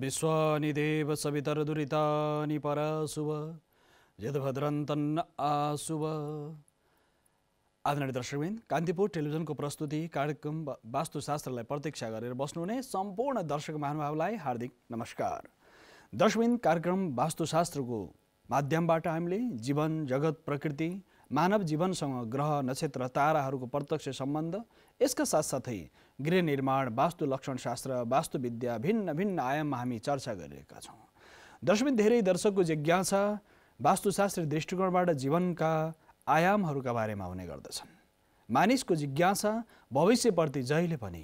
विश्वानिदेव सवितरदुरितानि पराशुभ यद्भद्रन्तन्न आशुभ। आदरणीय दर्शकवृन्द, कान्तिपुर टेलिभिजनको प्रस्तुति कार्यक्रम वास्तुशास्त्रलाई प्रतीक्षा गरेर बस्नुहुने सम्पूर्ण दर्शक महानुभावलाई हार्दिक नमस्कार। दर्शकवृन्द, कार्यक्रम वास्तुशास्त्रको माध्यमबाट हामीले जीवन, जगत, प्रकृति, मानव जीवनसँग ग्रह, नक्षत्र, ताराहरूको प्रत्यक्ष सम्बन्ध, यसका साथसाथै गृह निर्माण, वास्तु लक्षण शास्त्र, वास्तुविद्या भिन्न भिन्न आयाममा हामी चर्चा गरिरहेका छौँ। दर्शकवृन्द, धेरै दर्शकको जिज्ञासा वास्तुशास्त्री दृष्टिकोणबाट जीवनका आयामहरूका बारेमा हुने गर्दछन्। मानिसको जिज्ञासा भविष्यप्रति जहिले पनि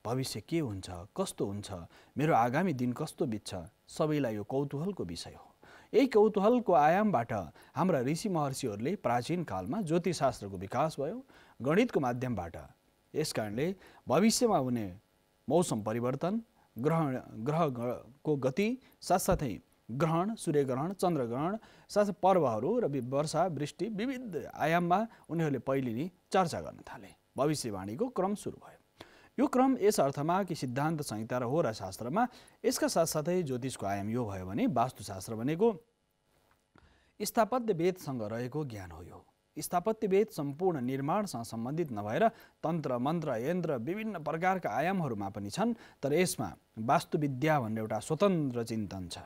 भविष्य के हुन्छ, कस्तो हुन्छ, मेरो आगामी दिन कस्तो बित्छ, सबैलाई यो कौतूहलको विषय हो। यही कौतूहलको आयामबाट हाम्रा ऋषि महर्षिहरूले प्राचीन कालमा ज्योतिषशास्त्रको विकास भयो, गणितको माध्यमबाट। यस कारणले भविष्यमा हुने मौसम परिवर्तन, ग्रहको गति, साथसाथै ग्रहण, सूर्यग्रहण, चन्द्रग्रहण, साथै पर्वहरू र वर्षा, वृष्टि विविध आयाममा उनीहरूले पहिले नै चर्चा गर्न थाले। भविष्यवाणीको क्रम सुरु भयो। यो क्रम यस अर्थमा कि सिद्धान्त संहिता र होरा शास्त्रमा, यसका साथसाथै ज्योतिषको आयाम यो भयो भने वास्तुशास्त्र भनेको स्थापत्यवेदसँग रहेको ज्ञान हो। यो स्थापत्यवेद सम्पूर्ण निर्माणसँग सम्बन्धित नभएर तन्त्र, मन्त्र, यन्त्र विभिन्न प्रकारका आयामहरूमा पनि छन्, तर यसमा वास्तुविद्या भन्ने एउटा स्वतन्त्र चिन्तन छ।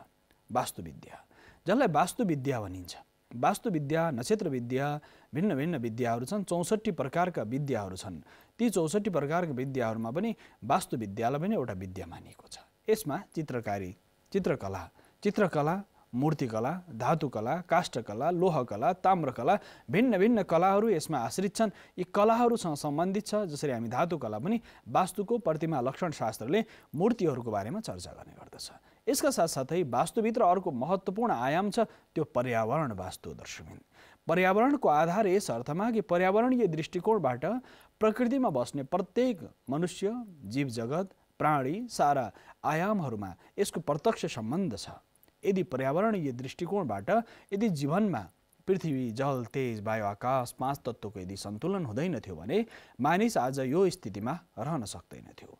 वास्तुविद्या, जसलाई वास्तुविद्या भनिन्छ। वास्तुविद्या, नक्षत्र विद्या, भिन्न भिन्न विद्याहरू छन्। 64 प्रकारका विद्याहरू छन्। ती 64 प्रकारका विद्याहरूमा पनि वास्तुविद्यालाई पनि एउटा विद्या मानिएको छ। यसमा चित्रकला, मूर्तिकला, धातुकला, काष्ठकला, लोहकला, ताम्रकला भिन्न भिन्न कलाहरू यसमा आश्रित छन्। यी कलाहरूसँग सम्बन्धित छ। जसरी हामी धातुकला पनि वास्तुको प्रतिमा लक्षण शास्त्रले मूर्तिहरूको बारेमा चर्चा गर्ने गर्दछ। यसका साथसाथै वास्तुभित्र अर्को महत्त्वपूर्ण आयाम छ, त्यो पर्यावरण वास्तु। दर्शकवृन्द, पर्यावरणको आधार यस अर्थमा कि पर्यावरणीय दृष्टिकोणबाट प्रकृतिमा बस्ने प्रत्येक मनुष्य, जीव जगत, प्राणी, सारा आयामहरूमा यसको प्रत्यक्ष सम्बन्ध छ। यदि पर्यावरणीय दृष्टिकोणबाट यदि जीवनमा पृथ्वी, जल, तेज, वायु, आकाश 5 तत्त्वको यदि सन्तुलन हुँदैन थियो भने मानिस आज यो स्थितिमा रहन सक्दैन थियो।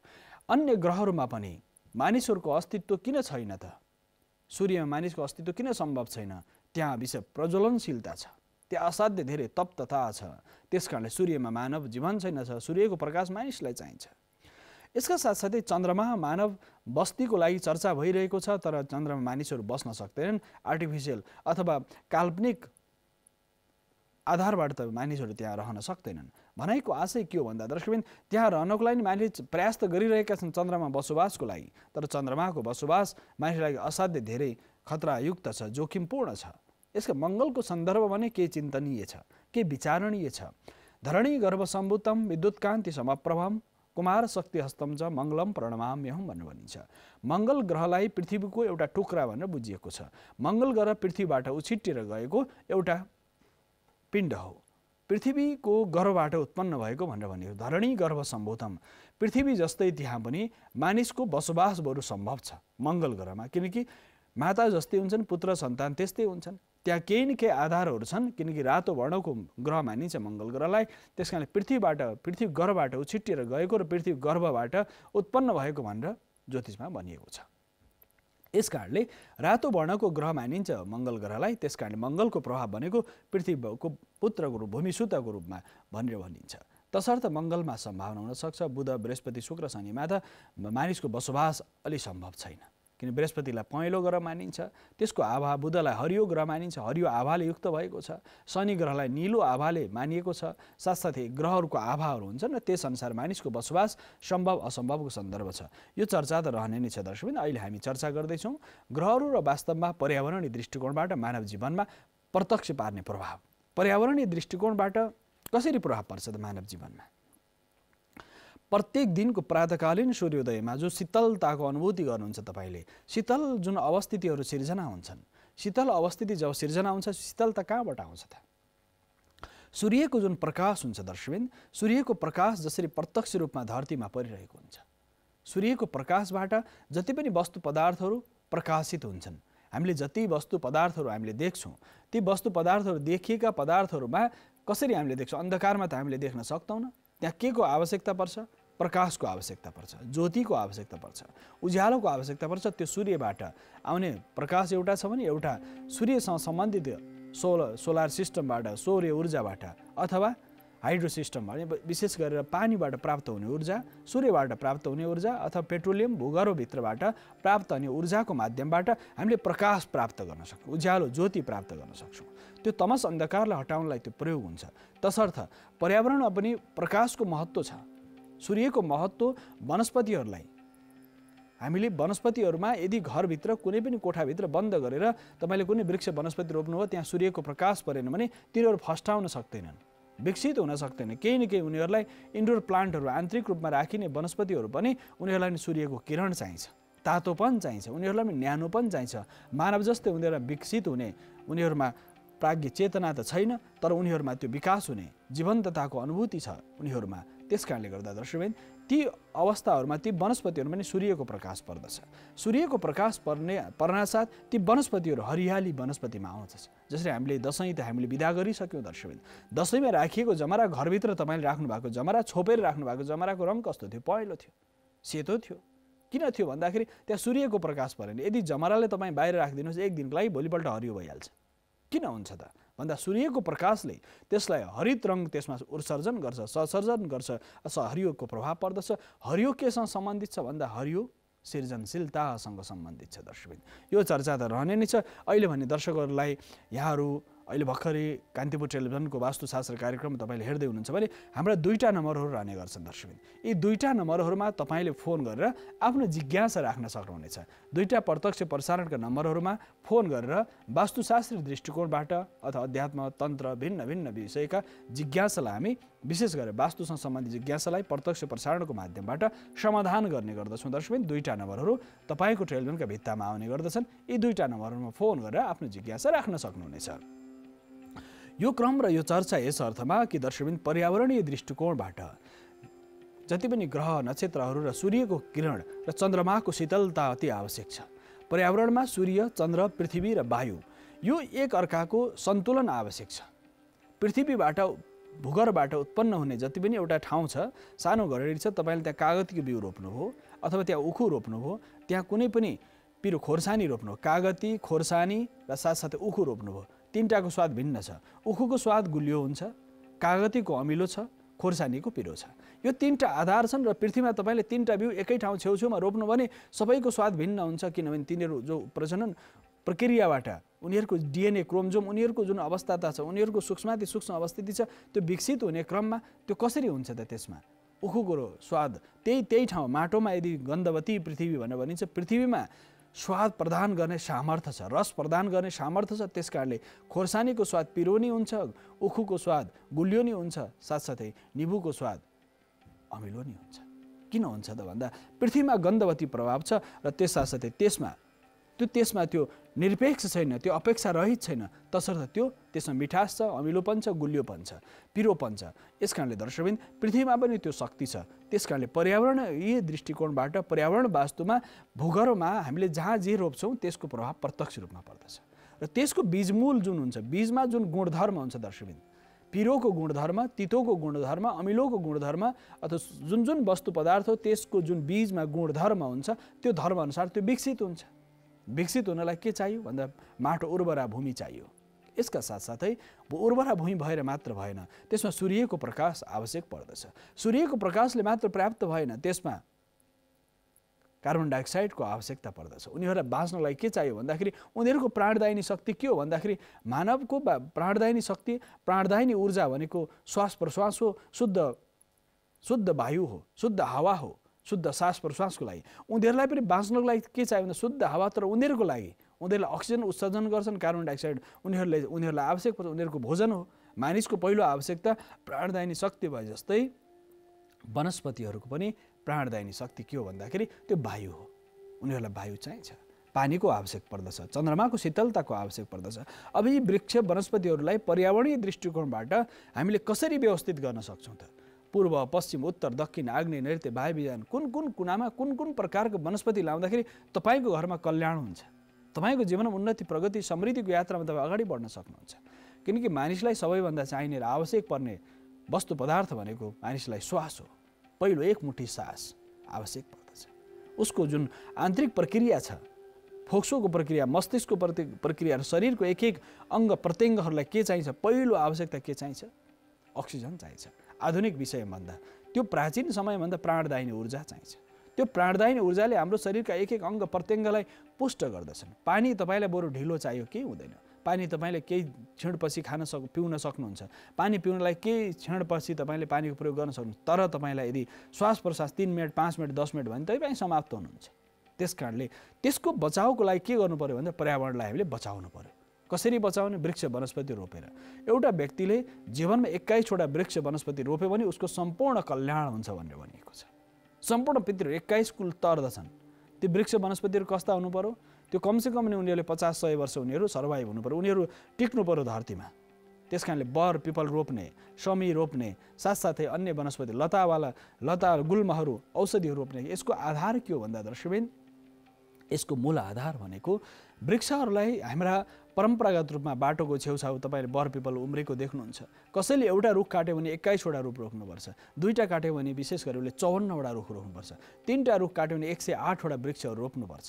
अन्य ग्रहहरूमा पनि मानिसहरूको अस्तित्व किन छैन त? सूर्यमा मानिसको अस्तित्व किन सम्भव छैन? त्यहाँ विषय प्रज्वलनशीलता छ, त्यहाँ असाध्य धेरै तप्तता छ। त्यसकारणले सूर्यमा मानव जीवन छैन छ। सूर्यको प्रकाश मानिसलाई चाहिन्छ। यसका साथसाथै चन्द्रमा मानव बस्तीको लागि चर्चा भइरहेको छ, तर चन्द्रमा मानिसहरू बस्न सक्दैनन्। आर्टिफिसियल अथवा काल्पनिक आधारबाट त मानिसहरू त्यहाँ रहन सक्दैनन्। भनाइको आशय के हो भन्दा दर्शकवृन्द, त्यहाँ रहनको लागि मानिसले प्रयास त गरिरहेका छन् चन्द्रमा बसोबासको लागि, तर चन्द्रमाको बसोबास मानिसलाई असाध्य धेरै खतरायुक्त छ, जोखिमपूर्ण छ। यसका मङ्गलको सन्दर्भ भने के चिन्तनीय छ, के विचारणीय छ। धरणी गर्भसम्भूतम विद्युत्कान्ति समप्रभम कुमार शक्ति हस्तम च मङ्गलम प्रणमाम्यहम भनेर भनिन्छ। मङ्गल ग्रहलाई पृथ्वीको एउटा टुक्रा भनेर बुझिएको छ। मङ्गल ग्रह पृथ्वीबाट उछिट्टिएर गएको एउटा पिण्ड हो, पृथ्वीको गर्भबाट उत्पन्न भएको भनेर भनिएको। धरणी गर्भसम्भूतम, पृथ्वी जस्तै त्यहाँ पनि मानिसको बसोबास बरु सम्भव छ मङ्गल ग्रहमा, किनकि माता जस्तै हुन्छन्, पुत्र सन्तान त्यस्तै हुन्छन्। त्यहाँ केही न केही आधारहरू छन्, किनकि रातो वर्णको ग्रह मानिन्छ मङ्गल ग्रहलाई। त्यस कारणले पृथ्वी गर्भबाट उछिट्टिएर गएको र पृथ्वी गर्भबाट उत्पन्न भएको भनेर ज्योतिषमा भनिएको छ। यस कारणले रातो वर्णको ग्रह मानिन्छ मङ्गल ग्रहलाई। त्यस कारणले मङ्गलको प्रभाव भनेको पृथ्वीको पुत्रको रूप, भूमिसुतको रूपमा भनेर भनिन्छ। तसर्थ मङ्गलमा सम्भावना हुनसक्छ। बुध, बृहस्पति, शुक्र, शनिमा त मानिसको बसोबास अलि सम्भव छैन, किन बृहस्पतिलाई पहेँलो ग्रह मानिन्छ। त्यसको आभा, बुधलाई हरियो ग्रह मानिन्छ, हरियो आभाले युक्त भएको छ। शनि ग्रहलाई निलो आभाले मानिएको छ। साथसाथै ग्रहहरूको आभाहरू हुन्छन् र त्यसअनुसार मानिसको बसोबास सम्भव असम्भवको सन्दर्भ छ। यो चर्चा त रहने नै छ। दर्शकवृन्द, अहिले हामी चर्चा गर्दैछौँ ग्रहहरू र वास्तवमा पर्यावरणीय दृष्टिकोणबाट मानव जीवनमा प्रत्यक्ष पार्ने प्रभाव। पर्यावरणीय दृष्टिकोणबाट कसरी प्रभाव पर्छ त मानव जीवनमा? प्रत्येक दिनको प्रातःकालीन सूर्योदयमा जो शीतलताको अनुभूति गर्नुहुन्छ तपाईँले, शीतल जुन अवस्थितिहरू सिर्जना हुन्छन्, शीतल अवस्थिति जब सिर्जना हुन्छ, शीतलता कहाँबाट आउँछ त? सूर्यको जुन प्रकाश हुन्छ दर्शकवृन्द, सूर्यको प्रकाश जसरी प्रत्यक्ष रूपमा धरतीमा परिरहेको हुन्छ, सूर्यको प्रकाशबाट जति पनि वस्तु पदार्थहरू प्रकाशित हुन्छन्। हामीले जति वस्तु पदार्थहरू हामीले देख्छौँ, ती वस्तु पदार्थहरू देखिएका पदार्थहरूमा कसरी हामीले देख्छौँ? अन्धकारमा त हामीले देख्न सक्दैनौँ। त्यहाँ के को आवश्यकता पर्छ? प्रकाशको आवश्यकता पर्छ, ज्योतिको आवश्यकता पर्छ, उज्यालोको आवश्यकता पर्छ। त्यो सूर्यबाट आउने प्रकाश एउटा छ भने एउटा सूर्यसँग सम्बन्धित सोलर सिस्टमबाट, सौर्य ऊर्जाबाट अथवा हाइड्रो सिस्टमबाट, विशेष गरेर पानीबाट प्राप्त हुने ऊर्जा, सूर्यबाट प्राप्त हुने ऊर्जा अथवा पेट्रोलियम भूगर्भभित्रबाट प्राप्त हुने ऊर्जाको माध्यमबाट हामीले प्रकाश प्राप्त गर्न सक्छौँ, उज्यालो ज्योति प्राप्त गर्न सक्छौँ। त्यो तमस अन्धकारलाई हटाउनलाई त्यो प्रयोग हुन्छ। तसर्थ पर्यावरणमा पनि प्रकाशको महत्त्व छ। सूर्यको महत्त्व वनस्पतिहरूलाई, हामीले वनस्पतिहरूमा यदि घरभित्र कुनै पनि कोठाभित्र बन्द गरेर तपाईँले कुनै वृक्ष वनस्पति रोप्नुभयो, त्यहाँ सूर्यको प्रकाश परेन भने तिनीहरू फस्टाउन सक्दैनन्, विकसित हुन सक्दैन। केही न केही उनीहरूलाई इन्डोर प्लान्टहरू, आन्तरिक रूपमा राखिने वनस्पतिहरू पनि उनीहरूलाई नि सूर्यको किरण चाहिन्छ, तातोपन चाहिन्छ, उनीहरूलाई पनि न्यानोपन चाहिन्छ। मानव जस्तै उनीहरूलाई विकसित हुने, उनीहरूमा प्राज्ञ चेतना त छैन, तर उनीहरूमा त्यो विकास हुने जीवन्तताको अनुभूति छ उनीहरूमा। त्यस कारणले गर्दा दर्शकबिन ती अवस्थाहरूमा ती वनस्पतिहरूमा पनि सूर्यको प्रकाश पर्दछ। सूर्यको प्रकाश पर्नासाथ ती वनस्पतिहरू हरियाली वनस्पतिमा आउँछ। जसरी हामीले दसैँ त हामीले बिदा गरिसक्यौँ दर्शकबिन। दसैँमा राखिएको जमरा, घरभित्र तपाईँले राख्नु भएको जमरा, छोपेर राख्नु भएको जमराको रङ कस्तो थियो? पहेँलो थियो, सेतो थियो। किन थियो भन्दाखेरि त्यहाँ सूर्यको प्रकाश परेन। यदि जमराले तपाईँ बाहिर राखिदिनुहोस् एक दिनको लागि, भोलिपल्ट हरियो भइहाल्छ। किन हुन्छ त भन्दा सूर्यको प्रकाशले त्यसलाई हरित रङ त्यसमा उत्सर्जन गर्छ, ससर्जन गर्छ, हरियोको प्रभाव पर्दछ। हरियो केसँग सम्बन्धित छ भन्दा हरियो सृजनशीलतासँग सम्बन्धित छ दर्शकबिन। यो चर्चा त रहने नै छ। अहिले भने दर्शकहरूलाई यहाँहरू अहिले भर्खरै कान्तिपुर टेलिभिजनको वास्तुशास्त्र कार्यक्रम तपाईँले हेर्दै हुनुहुन्छ भने हाम्रा दुईटा नम्बरहरू रहने गर्छन् दर्शकबिन। यी दुईटा नम्बरहरूमा तपाईँले फोन गरेर आफ्नो जिज्ञासा राख्न सक्नुहुनेछ। दुईटा प्रत्यक्ष प्रसारणका नम्बरहरूमा फोन गरेर वास्तुशास्त्री दृष्टिकोणबाट अथवा अध्यात्म, तन्त्र, भिन्न भिन्न विषयका जिज्ञासालाई हामी विशेष गरेर वास्तुसँग सम्बन्धित जिज्ञासालाई प्रत्यक्ष प्रसारणको माध्यमबाट समाधान गर्ने गर्दछौँ दर्शकबिन। दुईटा नम्बरहरू तपाईँको टेलिभिजनका भित्तामा आउने गर्दछन्। यी दुईटा नम्बरहरूमा फोन गरेर आफ्नो जिज्ञासा राख्न सक्नुहुनेछ। यो क्रम र यो चर्चा यस अर्थमा कि दर्शकबिन पर्यावरणीय दृष्टिकोणबाट जति पनि ग्रह, नक्षत्रहरू र सूर्यको किरण र चन्द्रमाको शीतलता अति आवश्यक छ। पर्यावरणमा सूर्य, चन्द्र, पृथ्वी र वायु यो एक अर्काको सन्तुलन आवश्यक छ। पृथ्वीबाट, भूगर्भबाट उत्पन्न हुने जति पनि एउटा ठाउँ छ, सानो घरेडी छ, तपाईँले त्यहाँ कागतीको बिउ रोप्नुभयो अथवा त्यहाँ उखु रोप्नुभयो, त्यहाँ कुनै पनि पिरो खोर्सानी रोप्नुभयो, कागती, खोर्सानी र साथसाथै उखु रोप्नुभयो, तीनटाको स्वाद भिन्न छ। उखुको स्वाद गुलियो हुन्छ, कागतीको अमिलो छ, खोर्सानीको पिरो छ। यो तीनटा आधार छन् र पृथ्वीमा तपाईँले तीनटा बिउ एकै ठाउँ छेउछेउमा रोप्नु भने सबैको स्वाद भिन्न हुन्छ। किनभने तिनीहरू जो प्रजनन प्रक्रियाबाट उनीहरूको डिएनए, क्रोमोजोम, उनीहरूको जुन अवस्था छ, उनीहरूको सूक्ष्माति सूक्ष्म अवस्थिति छ, त्यो विकसित हुने क्रममा त्यो कसरी हुन्छ त? त्यसमा उखुको स्वाद त्यही ठाउँ माटोमा यदि गन्धवती पृथ्वी भनेर भनिन्छ, पृथ्वीमा स्वाद प्रदान गर्ने सामर्थ्य छ, रस प्रदान गर्ने सामर्थ्य छ। त्यस कारणले खोर्सानीको स्वाद पिरो नि हुन्छ, उखुको स्वाद गुलियो नि हुन्छ, साथसाथै निबुको स्वाद अमिलो नि हुन्छ। किन हुन्छ त भन्दा पृथ्वीमा गन्धवती प्रभाव छ र त्यस साथसाथै त्यसमा त्यो निरपेक्ष छैन, त्यो अपेक्षा रहित छैन। तसर्थ त्यसमा मिठास छ, अमिलोपन छ, गुलियोपन छ, पिरोपन छ। यस कारणले दर्शकबिन पृथ्वीमा पनि त्यो शक्ति छ। त्यस कारणले पर्यावरणीय दृष्टिकोणबाट पर्यावरण वास्तुमा भूगर्भमा हामीले जहाँ जे रोप्छौँ त्यसको प्रभाव प्रत्यक्ष रूपमा पर्दछ। र त्यसको बीजमूल जुन हुन्छ, बीजमा जुन गुणधर्म हुन्छ दर्शकबिन, पिरोको गुणधर्म, तितोको गुणधर्म, अमिलोको गुणधर्म अथवा जुन जुन वस्तु पदार्थ हो त्यसको जुन बीजमा गुणधर्म हुन्छ, त्यो धर्मअनुसार त्यो विकसित हुन्छ। विकसित हुनलाई के चाहियो भन्दा माटो उर्वरा भूमि चाहियो। यसका साथसाथै उर्वरा भूमि भएर मात्र भएन, त्यसमा सूर्यको प्रकाश आवश्यक पर्दछ। सूर्यको प्रकाशले मात्र पर्याप्त भएन, त्यसमा कार्बन डाइअक्साइडको आवश्यकता पर्दछ। उनीहरूलाई बाँच्नलाई के चाहियो भन्दाखेरि उनीहरूको प्राणदायिनी शक्ति के हो भन्दाखेरि मानवको प्राणदायिनी शक्ति, प्राणदायिनी ऊर्जा भनेको श्वास प्रश्वास हो, शुद्ध वायु हो, शुद्ध हावा हो, शुद्ध श्वास प्रश्वासको लागि। उनीहरूलाई पनि बाँच्नको लागि के चाहियो भने शुद्ध हावा, तर उनीहरूको लागि उनीहरूले अक्सिजन उत्सर्जन गर्छन्, कार्बन डाइअक्साइड उनीहरूलाई आवश्यक पर्छ, उनीहरूको भोजन हो। मानिसको पहिलो आवश्यकता प्राणदायिनी शक्ति भए जस्तै वनस्पतिहरूको पनि प्राणदायिनी शक्ति के हो भन्दाखेरि त्यो वायु हो। उनीहरूलाई वायु चाहिन्छ, पानीको आवश्यक पर्दछ, चन्द्रमाको शीतलताको आवश्यक पर्दछ। अब यी वृक्ष वनस्पतिहरूलाई पर्यावरणीय दृष्टिकोणबाट हामीले कसरी व्यवस्थित गर्न सक्छौँ त? पूर्व, पश्चिम, उत्तर, दक्षिण, आग्नेय, नैऋत्य, वायव्य कुन कुनामा कुन प्रकारको वनस्पति लाउँदाखेरि तपाईँको घरमा कल्याण हुन्छ, तपाईँको जीवनमा उन्नति, प्रगति, समृद्धिको यात्रामा तपाईँ अगाडि बढ्न सक्नुहुन्छ। किनकि मानिसलाई सबैभन्दा चाहिने र आवश्यक पर्ने वस्तु पदार्थ भनेको मानिसलाई श्वास हो। पहिलो एक मुठी सास आवश्यक पर्दछ। उसको जुन आन्तरिक प्रक्रिया छ, फोक्सोको प्रक्रिया, मस्तिष्कको प्रक्रिया र शरीरको एक एक अङ्ग प्रत्यङ्गहरूलाई के चाहिन्छ, पहिलो आवश्यकता के चाहिन्छ? अक्सिजन चाहिन्छ। आधुनिक विषयभन्दा त्यो प्राचीन समयभन्दा प्राणदायिनी ऊर्जा चाहिन्छ। त्यो प्राणदायिनी ऊर्जाले हाम्रो शरीरका एक एक अङ्ग प्रत्यङ्गलाई पुष्ट गर्दछन्। पानी तपाईँलाई बरु ढिलो चाहियो, केही हुँदैन। पानी तपाईँले केही क्षणपछि पिउन सक्नुहुन्छ। पानी पिउनलाई केही क्षणपछि तपाईँले पानीको प्रयोग गर्न सक्नुहुन्छ। तर तपाईँलाई यदि श्वास प्रश्वास 3 मिनट 5 मिनट 10 मिनट भने तपाईँ समाप्त हुनुहुन्छ। त्यस कारणले त्यसको बचाउको लागि के गर्नु पर्यो भन्दा पर्यावरणलाई हामीले बचाउनु पर्यो। कसरी बचाउने? वृक्ष वनस्पति रोपेर। एउटा व्यक्तिले जीवनमा 21वटा वृक्ष वनस्पति रोप्यो भने उसको सम्पूर्ण कल्याण हुन्छ भनेर भनिएको छ। सम्पूर्ण पृथ्वी 21 कुल तर्दछन्। ती वृक्ष वनस्पतिहरू कस्ता हुनु पर्यो? त्यो कमसेकम नि उनीहरूले 50-100 वर्ष उनीहरू सर्भाइभ हुनु पर्यो, उनीहरू टिक्नु पर्यो धरतीमा। त्यस कारणले बर पिपल रोप्ने, शमी रोप्ने, साथसाथै अन्य वनस्पति लता गुल्महरू, औषधिहरू रोप्ने। यसको आधार के हो भन्दा दर्शकबिन, यसको मूल आधार भनेको वृक्षहरूलाई हाम्रा परम्परागत रूपमा बाटोको छेउछाउ तपाईँले बर पिपल उम्रेको देख्नुहुन्छ। कसैले एउटा रुख काट्यो भने 21वटा रुख रोप्नुपर्छ। 2टा काट्यो भने विशेष गरी उसले 54वटा रुख रोप्नुपर्छ। 3टा रुख काट्यो भने 108वटा वृक्षहरू रोप्नुपर्छ।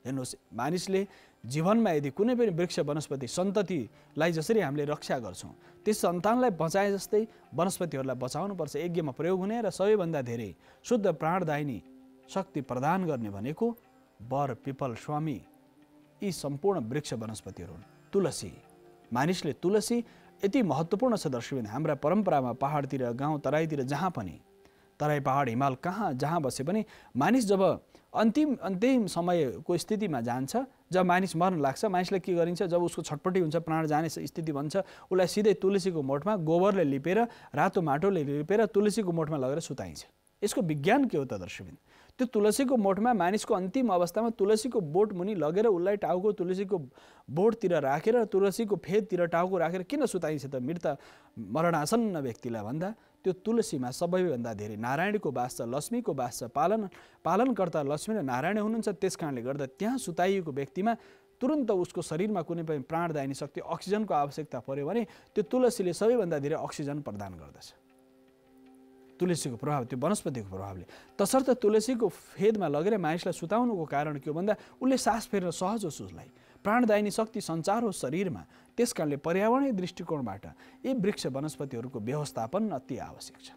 हेर्नुहोस्, मानिसले जीवनमा यदि कुनै पनि वृक्ष वनस्पति सन्ततिलाई जसरी हामीले रक्षा गर्छौँ, त्यस सन्तानलाई बचाए जस्तै वनस्पतिहरूलाई बचाउनुपर्छ। यज्ञमा प्रयोग हुने र सबैभन्दा धेरै शुद्ध प्राणदायिनी शक्ति प्रदान गर्ने भनेको बर पिपल स्वामी, यी सम्पूर्ण वृक्ष वनस्पतिहरू हुन्। तुलसी, मानिसले तुलसी यति महत्त्वपूर्ण छ दर्शकबिन। हाम्रा परम्परामा पहाडतिर, गाउँ तराईतिर, जहाँ पनि तराई पहाड हिमाल जहाँ बसे पनि मानिस जब अन्तिम समयको स्थितिमा जान्छ, जब मानिस मर्न लाग्छ, मानिसलाई के गरिन्छ? जब उसको छटपटी हुन्छ, प्राण जाने स्थिति बन्छ, उसलाई सिधै तुलसीको मोठमा गोबरले लिपेर, रातो माटोले लिपेर तुलसीको मोठमा लगेर सुताइन्छ। यसको विज्ञान के हो त दर्शकबिन? त्यो तुलसीको मोठमा मानिसको अन्तिम अवस्थामा तुलसीको बोट मुनि लगेर उसलाई टाउको तुलसीको बोटतिर राखेर, तुलसीको फेदतिर टाउको राखेर किन सुताइन्छ त मरणासन्न व्यक्तिलाई भन्दा त्यो तुलसीमा सबैभन्दा धेरै नारायणको वास छ, लक्ष्मीको वास छ। पालनकर्ता लक्ष्मी र नारायण हुनुहुन्छ। त्यस कारणले गर्दा त्यहाँ सुताइएको व्यक्तिमा तुरन्त उसको शरीरमा कुनै पनि प्राणदायिनी शक्ति, अक्सिजनको आवश्यकता पर्यो भने त्यो तुलसीले सबैभन्दा धेरै अक्सिजन प्रदान गर्दछ। तुलसीको प्रभाव, त्यो वनस्पतिको प्रभावले। तसर्थ तुलसीको फेदमा लगेर मानिसलाई सुताउनुको कारण के हो भन्दा उसले सास फेर्न सहज होस्, उसलाई प्राणदायिनी शक्ति सञ्चार होस् शरीरमा। त्यस कारणले पर्यावरणीय दृष्टिकोणबाट यी वृक्ष वनस्पतिहरूको व्यवस्थापन अति आवश्यक छ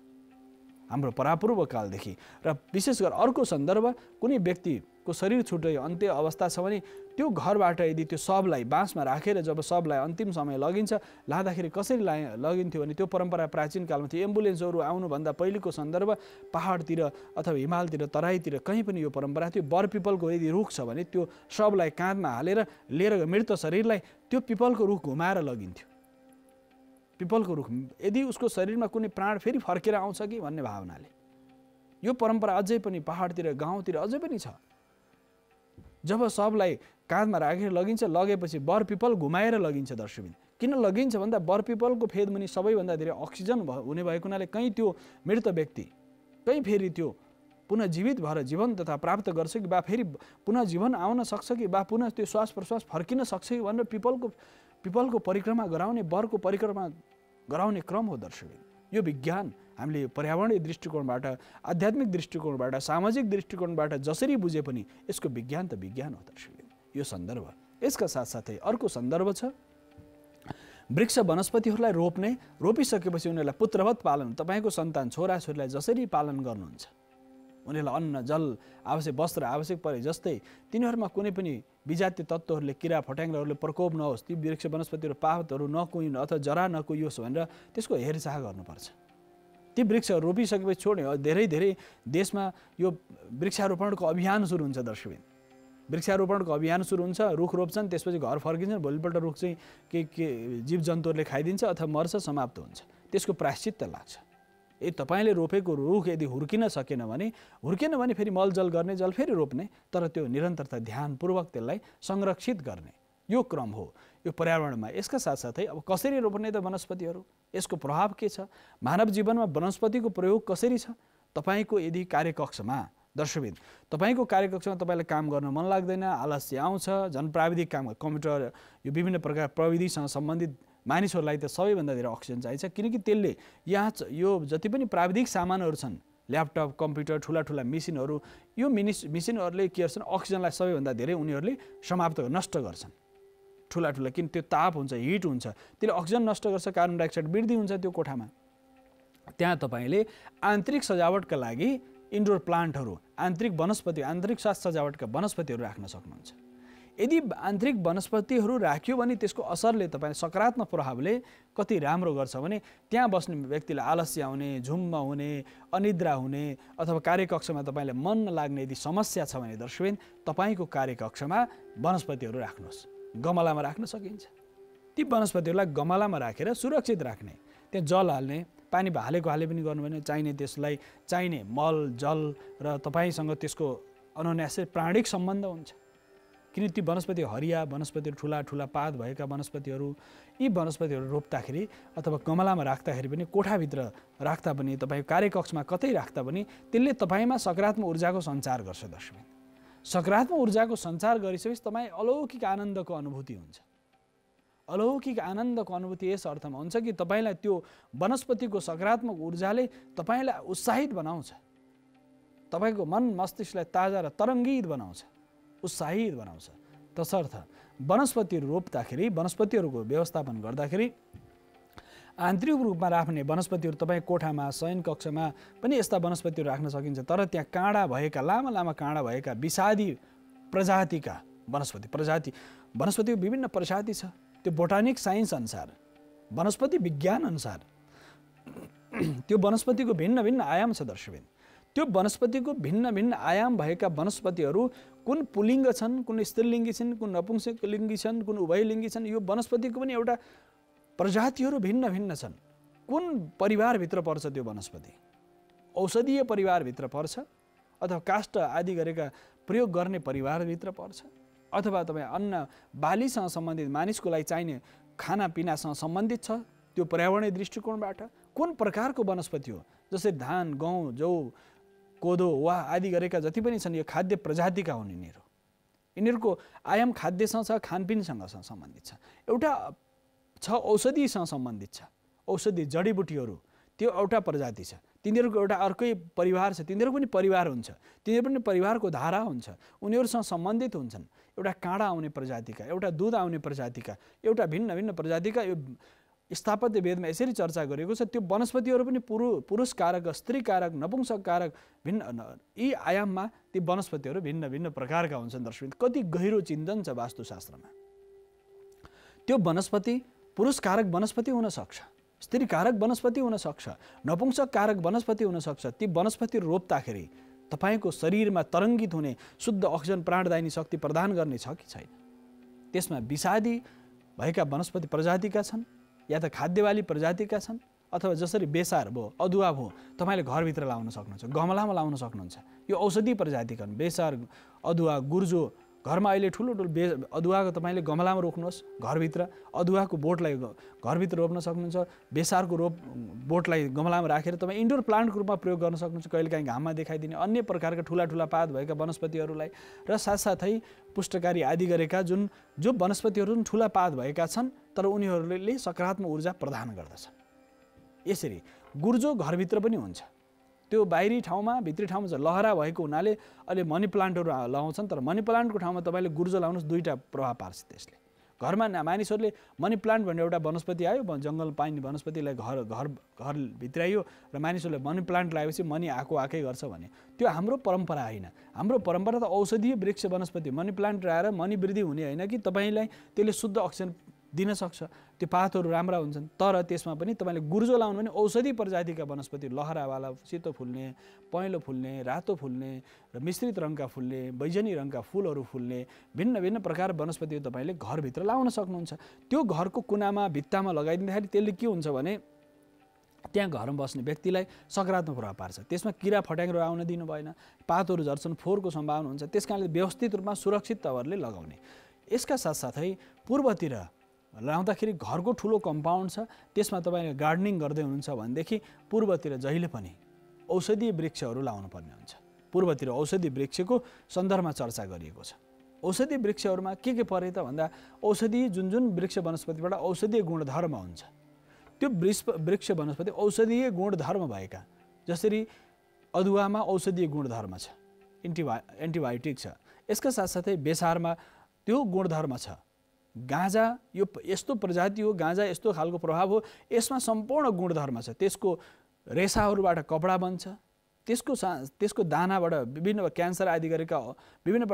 हाम्रो परापूर्व कालदेखि। र विशेष गरी अर्को सन्दर्भ, कुनै व्यक्तिको शरीर छुट्टै अन्त्य अवस्था छ भने त्यो घरबाट यदि त्यो शवलाई बाँसमा राखेर जब शवलाई अन्तिम समय लगिन्छ, लाँदाखेरि कसरी लगिन्थ्यो भने त्यो परम्परा प्राचीन कालमा थियो। एम्बुलेन्सहरू आउनुभन्दा पहिलेको सन्दर्भ पहाडतिर अथवा हिमालतिर, तराईतिर कहीँ पनि यो परम्परा थियो। बर पिपलको यदि रुख छ भने त्यो शवलाई काँधमा हालेर लिएर मृत शरीरलाई त्यो पिपलको रुख घुमाएर लगिन्थ्यो। पिपलको रुख, यदि उसको शरीरमा कुनै प्राण फेरि फर्केर आउँछ कि भन्ने भावनाले। यो परम्परा अझै पनि पहाडतिर, गाउँतिर अझै पनि छ। जब शवलाई काँधमा राखेर लगिन्छ, लगेपछि बर पिपल घुमाएर लगिन्छ दर्शकबिन। किन लगिन्छ भन्दा बर पिपलको फेदमुनि सबैभन्दा धेरै अक्सिजन हुने भएको हुनाले कहीँ त्यो मृत व्यक्ति कहीँ फेरि त्यो पुनः जीवित भएर जीवन तथा प्राप्त गर्छ कि, बा फेरि पुनः जीवन आउन सक्छ कि, बा पुनः त्यो श्वास प्रश्वास फर्किन सक्छ कि भनेर पिपलको परिक्रमा गराउने, बरको परिक्रमा गराउने क्रम हो दर्शकबिन। यो विज्ञान हामीले पर्यावरणीय दृष्टिकोणबाट, आध्यात्मिक दृष्टिकोणबाट, सामाजिक दृष्टिकोणबाट जसरी बुझे पनि यसको विज्ञान त विज्ञान हो दर्शकबिन। यो सन्दर्भ। यसका साथसाथै अर्को सन्दर्भ छ, वृक्ष वनस्पतिहरूलाई रोपिसकेपछि उनीहरूलाई पुत्रवत पालन, तपाईँको सन्तान छोराछोरीलाई जसरी पालन गर्नुहुन्छ, उनीहरूलाई अन्न जल आवश्यक, वस्त्र आवश्यक परे जस्तै तिनीहरूमा कुनै पनि विजातीय तत्त्वहरूले, किरा फट्याङ्ग्राहरूले प्रकोप नहोस्, ती वृक्ष वनस्पतिहरू पातहरू नकुहिन् अथवा जरा नकुहियोस् भनेर त्यसको हेरचाह गर्नुपर्छ। ती वृक्षहरू रोपिसकेपछि छोड्ने, धेरै देशमा यो वृक्षारोपणको अभियान सुरु हुन्छ दर्शकबिन। वृक्षारोपणको अभियान सुरु हुन्छ, रुख रोप्छन्, त्यसपछि घर फर्किन्छन्, भोलिपल्ट रुख चाहिँ के जीव जन्तुहरूले खाइदिन्छ अथवा मर्छ, समाप्त हुन्छ। त्यसको प्रायश्चित्त लाग्छ। तपाईँले रोपेको रुख यदि हुर्किन भने फेरि मलजल गर्ने, जल फेरि रोप्ने, तर त्यो निरन्तरता ध्यानपूर्वक त्यसलाई संरक्षित गर्ने यो क्रम हो यो पर्यावरणमा। यसका साथसाथै अब कसरी रोप्ने त वनस्पतिहरू, यसको प्रभाव के छ, मानव जीवनमा वनस्पतिको प्रयोग कसरी छ? तपाईँको यदि कार्यकक्षमा दर्शकबिन, तपाईँको कार्यकक्षमा तपाईँलाई काम गर्न मन लाग्दैन, आलस्य आउँछ, जनप्राविधिक काम, कम्प्युटर, यो विभिन्न प्रकार प्रविधिसँग सम्बन्धित मानिसहरूलाई त सबैभन्दा धेरै अक्सिजन चाहिन्छ, किनकि त्यसले यो जति पनि प्राविधिक सामानहरू छन् ल्यापटप कम्प्युटर ठुला मेसिनहरू यो मेसिनहरूले के गर्छन् अक्सिजनलाई सबैभन्दा धेरै उनीहरूले समाप्त नष्ट गर्छन् ठुला किन त्यो ताप हुन्छ हिट हुन्छ त्यसले अक्सिजन नष्ट गर्छ कार्बन डाइअक्साइड वृद्धि हुन्छ त्यो कोठामा त्यहाँ तपाईले आन्तरिक सजावटका लागि इन्डोर प्लान्टहरू आन्तरिक वनस्पति आन्तरिक साज सजावटका वनस्पतिहरू राख्न सक्नुहुन्छ यदि आन्तरिक वनस्पतिहरू राख्यो भने त्यसको असरले तपाईँ सकारात्मक प्रभावले कति राम्रो गर्छ भने त्यहाँ बस्ने व्यक्तिलाई आलस्य आउने झुम्म हुने अनिद्रा हुने अथवा कार्यकक्षमा तपाईँलाई मन नलाग्ने यदि समस्या छ भने दर्शकबिन तपाईँको कार्यकक्षमा वनस्पतिहरू राख्नुहोस् गमलामा राख्न सकिन्छ ती वनस्पतिहरूलाई गमलामा राखेर सुरक्षित राख्ने त्यहाँ जल हाल्ने पानी हालेको हाले पनि गर्नु भएन चाहिने त्यसलाई चाहिने मल जल र तपाईँसँग त्यसको अनन्यास्य प्राणिक सम्बन्ध हुन्छ किन ती वनस्पति हरिया वनस्पतिहरू ठुला पात भएका वनस्पतिहरू यी वनस्पतिहरू रोप्दाखेरि अथवा गमलामा राख्दाखेरि पनि कोठाभित्र राख्दा पनि तपाईँको कार्यकक्षमा कतै राख्दा पनि त्यसले तपाईँमा सकारात्मक ऊर्जाको सञ्चार गर्छ दर्शकबिन सकारात्मक ऊर्जाको सञ्चार गरिसकेपछि तपाईँ अलौकिक आनन्दको अनुभूति हुन्छ अलौकिक आनन्दको अनुभूति यस अर्थमा हुन्छ कि तपाईँलाई त्यो वनस्पतिको सकारात्मक ऊर्जाले तपाईँलाई उत्साहित बनाउँछ तपाईँको मन मस्तिष्कलाई ताजा र तरङ्गित बनाउँछ उत्साहित बनाउँछ तसर्थ वनस्पतिहरू रोप्दाखेरि वनस्पतिहरूको व्यवस्थापन गर्दाखेरि आन्तरिक रूपमा राख्ने वनस्पतिहरू तपाईँ कोठामा शयन कक्षमा पनि यस्ता वनस्पतिहरू राख्न सकिन्छ तर त्यहाँ काँडा भएका लामा काँडा भएका विषादी प्रजातिका वनस्पतिको विभिन्न प्रजाति छ त्यो बोटानिक साइन्स अनुसार वनस्पति विज्ञान अनुसार त्यो वनस्पतिको भिन्न आयाम छ दर्शकबिन त्यो वनस्पतिको भिन्न आयाम भएका वनस्पतिहरू कुन पुलिङ्ग छन् कुन स्त्रीलिङ्गी छन् कुन नपुंसकलिङ्गी छन् कुन उभयलिङ्गी छन् यो वनस्पतिको पनि एउटा प्रजातिहरू भिन्न छन् कुन परिवारभित्र पर्छ त्यो वनस्पति औषधीय परिवारभित्र पर्छ अथवा काष्ठ आदि गरेका प्रयोग गर्ने परिवारभित्र पर्छ अथवा तपाईँ अन्न बालीसँग सम्बन्धित मानिसको लागि चाहिने खानापिनासँग सम्बन्धित छ त्यो पर्यावरणीय दृष्टिकोणबाट कुन प्रकारको वनस्पति हो जस्तै धान गहुँ जौ कोदो वा आदि गरेका जति पनि छन् यो खाद्य प्रजातिका हुन् यिनीहरूको आयाम खाद्यसँग छ खानपिनसँग सम्बन्धित छ एउटा छ औषधिसँग सम्बन्धित छ औषधि जडीबुटीहरू त्यो एउटा प्रजाति छ तिनीहरूको एउटा अर्कै परिवार छ तिनीहरू पनि परिवार हुन्छ तिनीहरू पनि परिवारको धारा हुन्छ उनीहरूसँग सम्बन्धित हुन्छन् एउटा काँडा आउने प्रजातिका एउटा दुध आउने प्रजातिका एउटा भिन्न प्रजातिका यो स्थापत्य वेदमा यसरी चर्चा गरिएको छ त्यो वनस्पतिहरू पनि पुरुष कारक स्त्री कारक नपुंसक कारक भिन्न यी आयाममा ती वनस्पतिहरू भिन्न प्रकारका हुन्छन् दर्शक कति गहिरो चिन्तन छ वास्तुशास्त्रमा त्यो वनस्पति पुरुष कारक वनस्पति हुन सक्छ स्त्री कारक वनस्पति हुन सक्छ नपुंसक कारक वनस्पति हुन सक्छ ती वनस्पति रोप्दाखेरि तपाईको शरीरमा तरङ्गित हुने शुद्ध अक्सिजन प्राणदायिनी शक्ति प्रदान गर्ने छ कि छैन त्यसमा विषादी भएका वनस्पति प्रजातिका छन् या त खाद्यवाली प्रजातिका छन् अथवा जसरी बेसार भयो अदुवा भयो तपाईले घरभित्र लाउन सक्नुहुन्छ गमलामा लाउन सक्नुहुन्छ यो औषधि प्रजातिका हुन् बेसार अदुवा गुर्जो घरमा अहिले ठुलो अदुवाको तपाईले गमलामा रोप्नुहोस् घरभित्र अदुवाको बोटलाई घरभित्र रोप्न सक्नुहुन्छ बेसारको बोटलाई गमलामा राखेर तपाईँ इन्डोर प्लान्टको रूपमा प्रयोग गर्न सक्नुहुन्छ कहिलेकाहीँ घाममा देखाइदिने अन्य प्रकारका ठुला पात भएका वनस्पतिहरूलाई र साथसाथै पुष्टकारी आदि गरेका जो वनस्पतिहरू ठुला पात भएका छन् तर उनीहरूले सकारात्मक ऊर्जा प्रदान गर्दछ यसरी गुर्जो घरभित्र पनि हुन्छ त्यो बाहिरी ठाउँमा भित्री ठाउँमा चाहिँ लहरा भएको हुनाले अहिले मनी प्लान्टहरू लगाउँछन् तर मनी प्लान्टको ठाउँमा तपाईँले गुर्जो लाउनुहोस् दुईटा प्रभाव पार्छ त्यसले घरमा मानिसहरूले मनी प्लान्ट भन्ने एउटा वनस्पति आयो जङ्गल पाइने वनस्पतिलाई घर भित्राइयो र मानिसहरूले मनी प्लान्ट लगाएपछि मनी आएकै गर्छ भने त्यो हाम्रो परम्परा होइन हाम्रो परम्परा त औषधीय वृक्ष वनस्पति मनी प्लान्ट लगाएर मनी वृद्धि हुने होइन कि तपाईँलाई त्यसले शुद्ध अक्सिजन दिन सक्छ त्यो पातहरू राम्रा हुन्छन् तर त्यसमा पनि तपाईँले गुर्जो लाउनु भने औषधि प्रजातिका वनस्पति लहरावाला सेतो फुल्ने पहेँलो फुल्ने रातो फुल्ने र मिश्रित रङका फुल्ने बैजनी रङका फुलहरू फुल्ने भिन्न प्रकार वनस्पति तपाईँले घरभित्र लाउन सक्नुहुन्छ त्यो घरको कुनामा भित्तामा लगाइदिँदाखेरि त्यसले के हुन्छ भने त्यहाँ घरमा बस्ने व्यक्तिलाई सकारात्मक प्रभाव पार्छ त्यसमा किरा फट्याङ्ग्रो आउन दिनु भएन पातहरू झर्छन् फोहोरको सम्भावना हुन्छ त्यसकारणले व्यवस्थित रूपमा सुरक्षित तवरले लगाउने यसका साथसाथै पूर्वतिर लाउँदाखेरि घरको ठुलो कम्पाउन्ड छ त्यसमा तपाईँले गार्डनिङ गर्दै हुनुहुन्छ भनेदेखि पूर्वतिर जहिले पनि औषधीय वृक्षहरू लाउनु पर्ने हुन्छ पूर्वतिर औषधि वृक्षको सन्दर्भमा चर्चा गरिएको छ औषधि वृक्षहरूमा के परे त भन्दा औषधि जुन वृक्ष वनस्पतिबाट औषधीय गुणधर्म हुन्छ त्यो वृक्ष वनस्पति औषधीय गुणधर्म भएका जसरी अदुवामा औषधीय गुणधर्म छ, एन्टिबायोटिक छ। यसका साथसाथै बेसारमा त्यो गुणधर्म छ। गाँजा यो यस्तो प्रजाति हो, गाँजा यस्तो खालको प्रभाव हो, यसमा सम्पूर्ण गुणधर्म छ। त्यसको रेसाहरूबाट कपडा बन्छ, त्यसको दानाबाट विभिन्न क्यान्सर आदि गरेका विभिन्न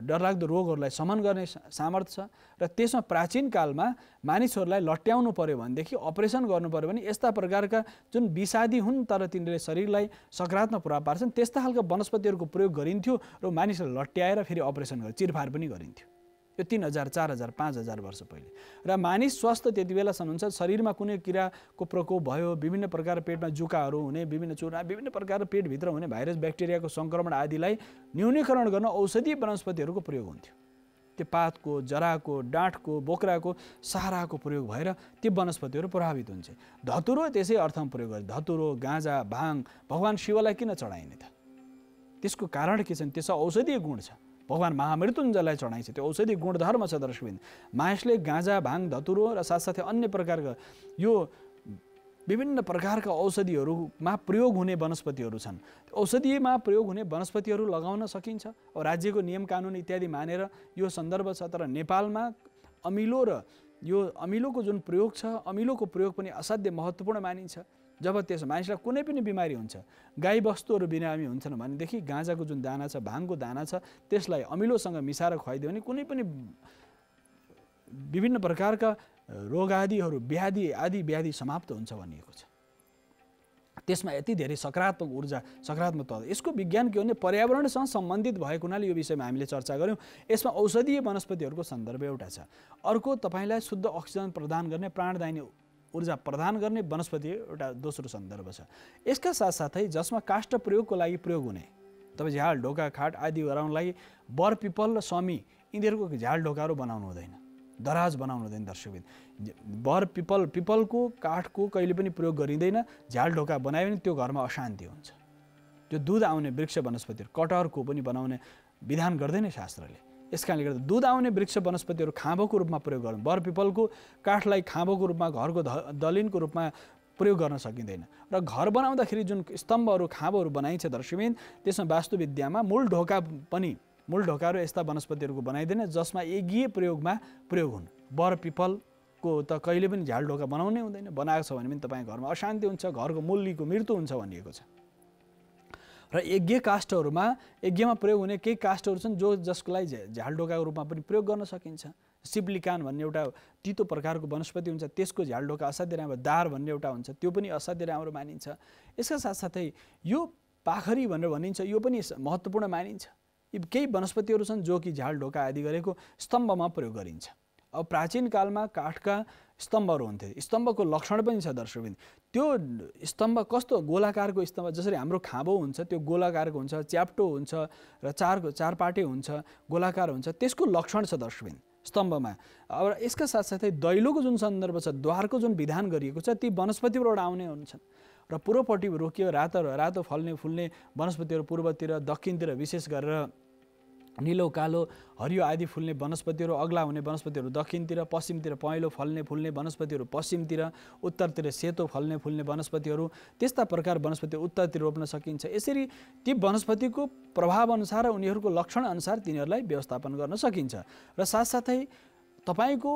डरलाग्दो रोगहरूलाई शमन गर्ने सामर्थ्य छ। र त्यसमा प्राचीन कालमा मानिसहरूलाई लट्याउनु पर्यो भनेदेखि, अपरेसन गर्नु पर्यो भने यस्ता प्रकारका जुन विषादी हुन् तर तिनीहरूले शरीरलाई सकारात्मक प्रभाव पार्छन् त्यस्ता खालका वनस्पतिहरूको प्रयोग गरिन्थ्यो र मानिसलाई लट्याएर फेरि अपरेसन गरेर चिरफार पनि गरिन्थ्यो। यो 3000, 4000, 5000 वर्ष पहिले। र मानिस स्वस्थ त्यति बेलासम्म हुन्छ, शरीरमा कुनै किराको प्रकोप भयो, विभिन्न प्रकार पेटमा जुकाहरू हुने, विभिन्न चुरा, विभिन्न प्रकार पेटभित्र हुने भाइरस ब्याक्टेरियाको सङ्क्रमण आदिलाई न्यूनीकरण गर्न औषधीय वनस्पतिहरूको प्रयोग हुन्थ्यो। त्यो पातको, जराको, डाँठको, बोक्राको, साराको प्रयोग भएर ती वनस्पतिहरू प्रभावित हुन्छ। धतुरो त्यसै अर्थमा प्रयोग गर्छ। धतुरो, गाँजा, भाङ भगवान शिवलाई किन चढाइने त? त्यसको कारण के छ? त्यसमा औषधीय गुण छ। भगवान महामृत्युञ्जयलाई चढाइन्छ, त्यो औषधि गुणधर्म छ दर्शकबिन। मानिसले गाँजा, भाङ, धतुरो र साथसाथै अन्य प्रकारका यो विभिन्न प्रकारका औषधिहरूमा प्रयोग हुने वनस्पतिहरू छन्। औषधिमा प्रयोग हुने वनस्पतिहरू लगाउन सकिन्छ। अब राज्यको नियम कानुन इत्यादि मानेर यो सन्दर्भ छ। तर नेपालमा अमिलो र यो अमिलोको जुन प्रयोग छ, अमिलोको प्रयोग पनि असाध्य महत्त्वपूर्ण मानिन्छ। जब त्यस मानिसलाई कुनै पनि बिमारी हुन्छ, गाई बस्तुहरू बिरामी हुन्छन् भनेदेखि गाँजाको जुन दाना छ, भाङको दाना छ, त्यसलाई अमिलोसँग मिसाएर खुवाइदियो भने कुनै पनि विभिन्न प्रकारका रोग आदिहरू, आदि व्याधि समाप्त हुन्छ भनिएको छ। त्यसमा यति धेरै सकारात्मक ऊर्जा, सकारात्मक तत्त्व। यसको विज्ञान के हो भने पर्यावरणसँग सम्बन्धित भएको हुनाले यो विषयमा हामीले चर्चा गऱ्यौँ। यसमा औषधीय वनस्पतिहरूको सन्दर्भ एउटा छ। अर्को तपाईँलाई शुद्ध अक्सिजन प्रदान गर्ने, प्राणदायी ऊर्जा प्रदान गर्ने वनस्पति एउटा दोस्रो सन्दर्भ छ। यसका साथसाथै जसमा काष्ठ प्रयोगको लागि प्रयोग हुने, तपाईँ झ्याल, ढोका, खाट आदि गराउनको लागि बर, पिपल र समी यिनीहरूको झ्याल ढोकाहरू बनाउनु हुँदैन, दराज बनाउनु हुँदैन दर्शकबिन। बर, पिपलको काठको कहिले पनि प्रयोग गरिँदैन। झ्याल ढोका बनायो भने त्यो घरमा अशान्ति हुन्छ। त्यो दुध आउने वृक्ष वनस्पतिहरू, कटहरको पनि बनाउने विधान गर्दैन शास्त्रले। यस कारणले गर्दा दुध आउने वृक्ष वनस्पतिहरू खाँबोको रूपमा प्रयोग गर्नु, बर पिपलको काठलाई खाँबोको रूपमा, घरको दलिनको रूपमा प्रयोग गर्न सकिँदैन। र घर बनाउँदाखेरि जुन स्तम्भहरू, खाँबोहरू बनाइन्छ दर्शकबिन, त्यसमा वास्तुविद्यामा मूल ढोकाहरू यस्ता वनस्पतिहरूको बनाइँदैन जसमा एकीय प्रयोगमा प्रयोग हुन्। बर पिपलको त कहिले पनि झ्याल ढोका बनाउनै हुँदैन। बनाएको छ भने पनि तपाईँको घरमा अशान्ति हुन्छ, घरको मूल्यको मृत्यु हुन्छ भनिएको छ। र यज्ञ काष्ठहरूमा, यज्ञमा प्रयोग हुने केही काष्ठहरू छन् जसको लागि झ्याल ढोकाको रूपमा पनि प्रयोग गर्न सकिन्छ। सिप्लिकान भन्ने एउटा तितो प्रकारको वनस्पति हुन्छ, त्यसको झ्याल ढोका असाध्य राम्रो। दार भन्ने एउटा हुन्छ, त्यो पनि असाध्य राम्रो मानिन्छ। यसका साथसाथै यो पाखरी भनेर भनिन्छ, यो पनि महत्त्वपूर्ण मानिन्छ। यी केही वनस्पतिहरू छन् जो कि झ्याल ढोका आदि गरेको स्तम्भमा प्रयोग गरिन्छ। अब प्राचीन कालमा काठका स्तम्भहरू हुन्थे। स्तम्भको लक्षण पनि छ दर्शकबिन। त्यो स्तम्भ कस्तो गोलाकारको स्तम्भ, जसरी हाम्रो खाँबो हुन्छ त्यो गोलाकारको हुन्छ, च्याप्टो हुन्छ र चारपाटे हुन्छ, गोलाकार हुन्छ, त्यसको लक्षण छ दर्शकबिन स्तम्भमा। अब यसका साथसाथै दैलोको जुन सन्दर्भ छ, द्वारको जुन विधान गरिएको छ, ती वनस्पतिबाट आउने हुन्छन्। र पूर्वपट्टि रोकियो रातो फल्ने फुल्ने वनस्पतिहरू पूर्वतिर, दक्षिणतिर विशेष गरेर नीलो, कालो, हरियो आदि फुल्ने वनस्पतिहरू, अग्ला हुने वनस्पतिहरू दक्षिणतिर, पश्चिमतिर पहेँलो फल्ने फुल्ने वनस्पतिहरू पश्चिमतिर, उत्तरतिर सेतो फल्ने फुल्ने वनस्पतिहरू, त्यस्ता प्रकार वनस्पति उत्तरतिर रोप्न सकिन्छ। यसरी ती वनस्पतिको प्रभाव अनुसार, उनीहरूको लक्षण अनुसार तिनीहरूलाई व्यवस्थापन गर्न सकिन्छ। र साथसाथै तपाईँको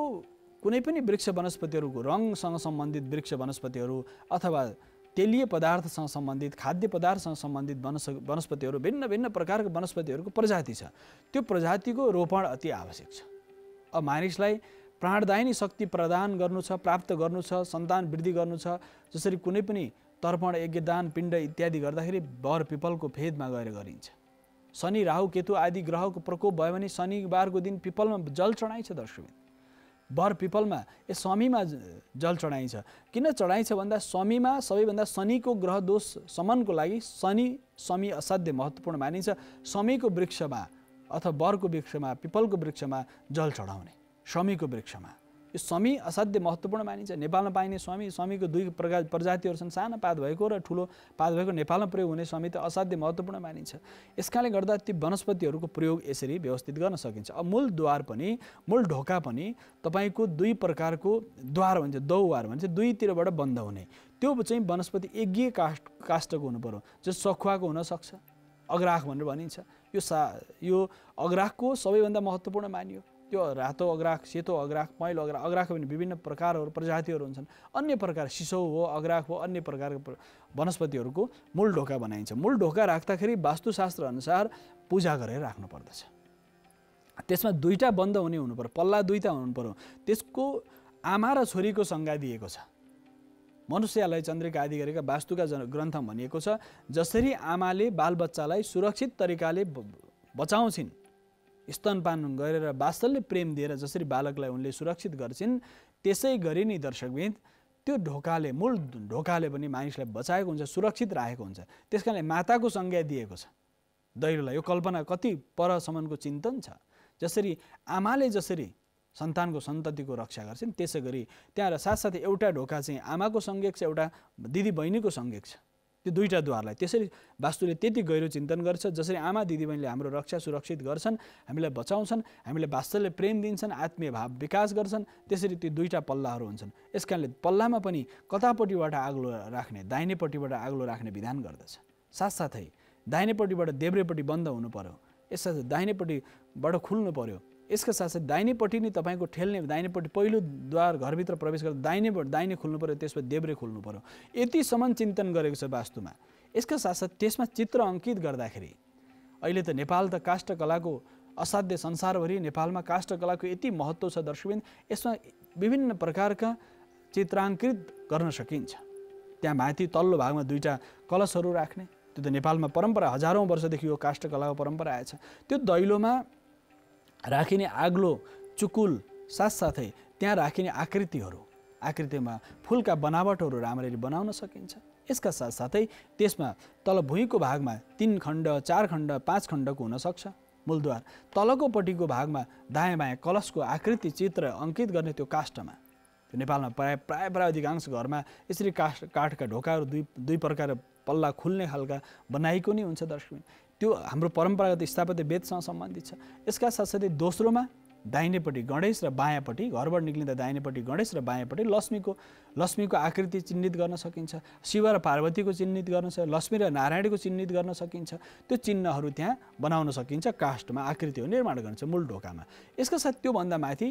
कुनै पनि वृक्ष वनस्पतिहरूको रङसँग सम्बन्धित वृक्ष वनस्पतिहरू अथवा तेलीय पदार्थसँग सम्बन्धित, खाद्य पदार्थसँग सम्बन्धित वनस्पतिहरू, भिन्न भिन्न प्रकारको वनस्पतिहरूको प्रजाति छ। त्यो प्रजातिको रोपण अति आवश्यक छ। अब मानिसलाई प्राणदायिनी शक्ति प्रदान गर्नु छ, प्राप्त गर्नु छ, सन्तान वृद्धि गर्नु छ, जसरी कुनै पनि तर्पण, यज्ञदान, पिण्ड इत्यादि गर्दाखेरि बर पिपलको फेदमा गएर गरिन्छ। शनि, राहु, केतु आदि ग्रहको प्रकोप भयो भने शनिबारको दिन पिपलमा जल चढाइन्छ दर्शकबिन। बर पिपलमा समीमा जल चढाइन्छ। किन चढाइन्छ भन्दा समीमा सबैभन्दा शनिको ग्रह दोष शमनको लागि समी असाध्य महत्त्वपूर्ण मानिन्छ। समीको वृक्षमा अथवा बरको वृक्षमा, पिपलको वृक्षमा जल चढाउने, समीको वृक्षमा। यो समी असाध्य महत्त्वपूर्ण मानिन्छ। नेपालमा पाइने समीको दुई प्रजातिहरू छन्, सानो पात भएको र ठुलो पात भएको। नेपालमा प्रयोग हुने समी त असाध्य महत्त्वपूर्ण मानिन्छ। यसकारणले गर्दा ती वनस्पतिहरूको प्रयोग यसरी व्यवस्थित गर्न सकिन्छ। अब मूल ढोका पनि तपाईँको दुई प्रकारको द्वार भन्छ, द्वार भन्छ, दुईतिरबाट बन्द हुने। त्यो चाहिँ वनस्पति एकीय काष्ठको हुनु पर्यो, जो सखुवाको हुनसक्छ, अग्राख भनेर भनिन्छ। यो अग्राखको सबैभन्दा महत्त्वपूर्ण मानियो। त्यो रातो अग्राख, सेतो अग्राख, पहेँलो अग्राख, अग्राखको पनि विभिन्न प्रकारहरू प्रजातिहरू हुन्छन्। अन्य प्रकार सिसौ हो, अग्राख हो, अन्य प्रकारको वनस्पतिहरूको मूल ढोका बनाइन्छ। मूल ढोका राख्दाखेरि वास्तुशास्त्र अनुसार पूजा गरेर राख्नु पर्दछ। त्यसमा दुईटा बन्द हुनु पर्यो, पल्ला दुईटा हुनु पर्यो। त्यसको आमा र छोरीको संज्ञा दिएको छ। मनुष्यलाई चन्द्रिका आदि गरेका वास्तुका ग्रन्थ भनिएको छ, जसरी आमाले बालबच्चालाई सुरक्षित तरिकाले बचाउँछिन्, स्तनपान गरेर वात्सल्य प्रेम दिएर जसरी बालकलाई उनले सुरक्षित गर्छिन्, त्यसै गरी नै दर्शकबिन त्यो ढोकाले, मूल ढोकाले पनि मानिसलाई बचाएको हुन्छ, सुरक्षित राखेको हुन्छ। त्यस कारणले माताको संज्ञा दिएको छ दैलोलाई। यो कल्पना कति परसम्मको चिन्तन छ। जसरी आमाले जसरी सन्तानको सन्ततिको रक्षा गर्छन्, त्यसै गरी त्यहाँ साथसाथै एउटा ढोका चाहिँ आमाको संज्ञक छ, एउटा दिदी बहिनीको संज्ञक छ। त्यो दुईटा द्वारलाई त्यसरी वास्तुले त्यति गहिरो चिन्तन गर्छ। जसरी आमा दिदीबहिनीले हाम्रो रक्षा सुरक्षित गर्छन्, हामीलाई बचाउँछन्, हामीलाई वात्सल्य प्रेम दिन्छन्, आत्मीय भाव विकास गर्छन्, त्यसरी त्यो दुईटा पल्लाहरू हुन्छन्। यस कारणले पल्लामा पनि कतापट्टिबाट आग्लो राख्ने, दाहिनेपट्टिबाट आग्लो राख्ने विधान गर्दछ। साथसाथै दाहिनेपट्टिबाट देब्रेपट्टि बन्द हुनु पर्यो, यसका दाहिनेपट्टिबाट खुल्नु पर्यो। यसका साथसाथै दाहिनेपट्टि नै तपाईँको ठेल्ने, दाहिनेपट्टि पहिलो द्वार घरभित्र प्रवेश गर्दा दाहिने खुल्नु पर्यो, त्यसपछि देब्रे खुल्नु पर्यो। यतिसम्म चिन्तन गरेको छ वास्तुमा। यसका साथसाथै त्यसमा चित्र अङ्कित गर्दाखेरि अहिले त नेपाल त काष्ठकलाको असाध्य संसारभरि नेपालमा काष्ठकलाको यति महत्त्व छ दर्शकबिन, यसमा विभिन्न प्रकारका चित्राङ्कित गर्न सकिन्छ। त्यहाँ माथि तल्लो भागमा दुईटा कलशहरू राख्ने, त्यो त नेपालमा परम्परा, हजारौँ वर्षदेखि यो काष्ठकलाको परम्परा आएछ। त्यो दैलोमा राखिने आग्लो, चुकुल, साथसाथै त्यहाँ राखिने आकृतिमा फुलका बनावटहरू राम्ररी बनाउन सकिन्छ। यसका साथसाथै त्यसमा तल भुइँको भागमा 3 खण्ड, 4 खण्ड, 5 खण्डको हुनसक्छ मूलद्वार। तलको पट्टिको भागमा दायाँ बायाँ कलशको आकृति चित्र अङ्कित गर्ने त्यो काष्ठमा। त्यो नेपालमा प्राय अधिकांश घरमा यसरी काठका ढोकाहरू दुई प्रकार पल्ला खुल्ने खालका बनाइएको नै हुन्छ दर्शकबिन। त्यो हाम्रो परम्परागत स्थापत्य वेदसँग सम्बन्धित छ। यसका साथसाथै दोस्रोमा दाहिनेपट्टि गणेश र बायाँपट्टि, घरबाट निक्लिँदा दाहिनेपट्टि गणेश र बायाँपट्टि लक्ष्मीको आकृति चिन्हित गर्न सकिन्छ, शिव र पार्वतीको चिन्हित गर्न सकिन्छ, लक्ष्मी र नारायणको चिन्हित गर्न सकिन्छ। त्यो चिन्हहरू त्यहाँ बनाउन सकिन्छ, काष्ठमा आकृतिहरू निर्माण गरिन्छ मूल ढोकामा। यसका साथ त्योभन्दा माथि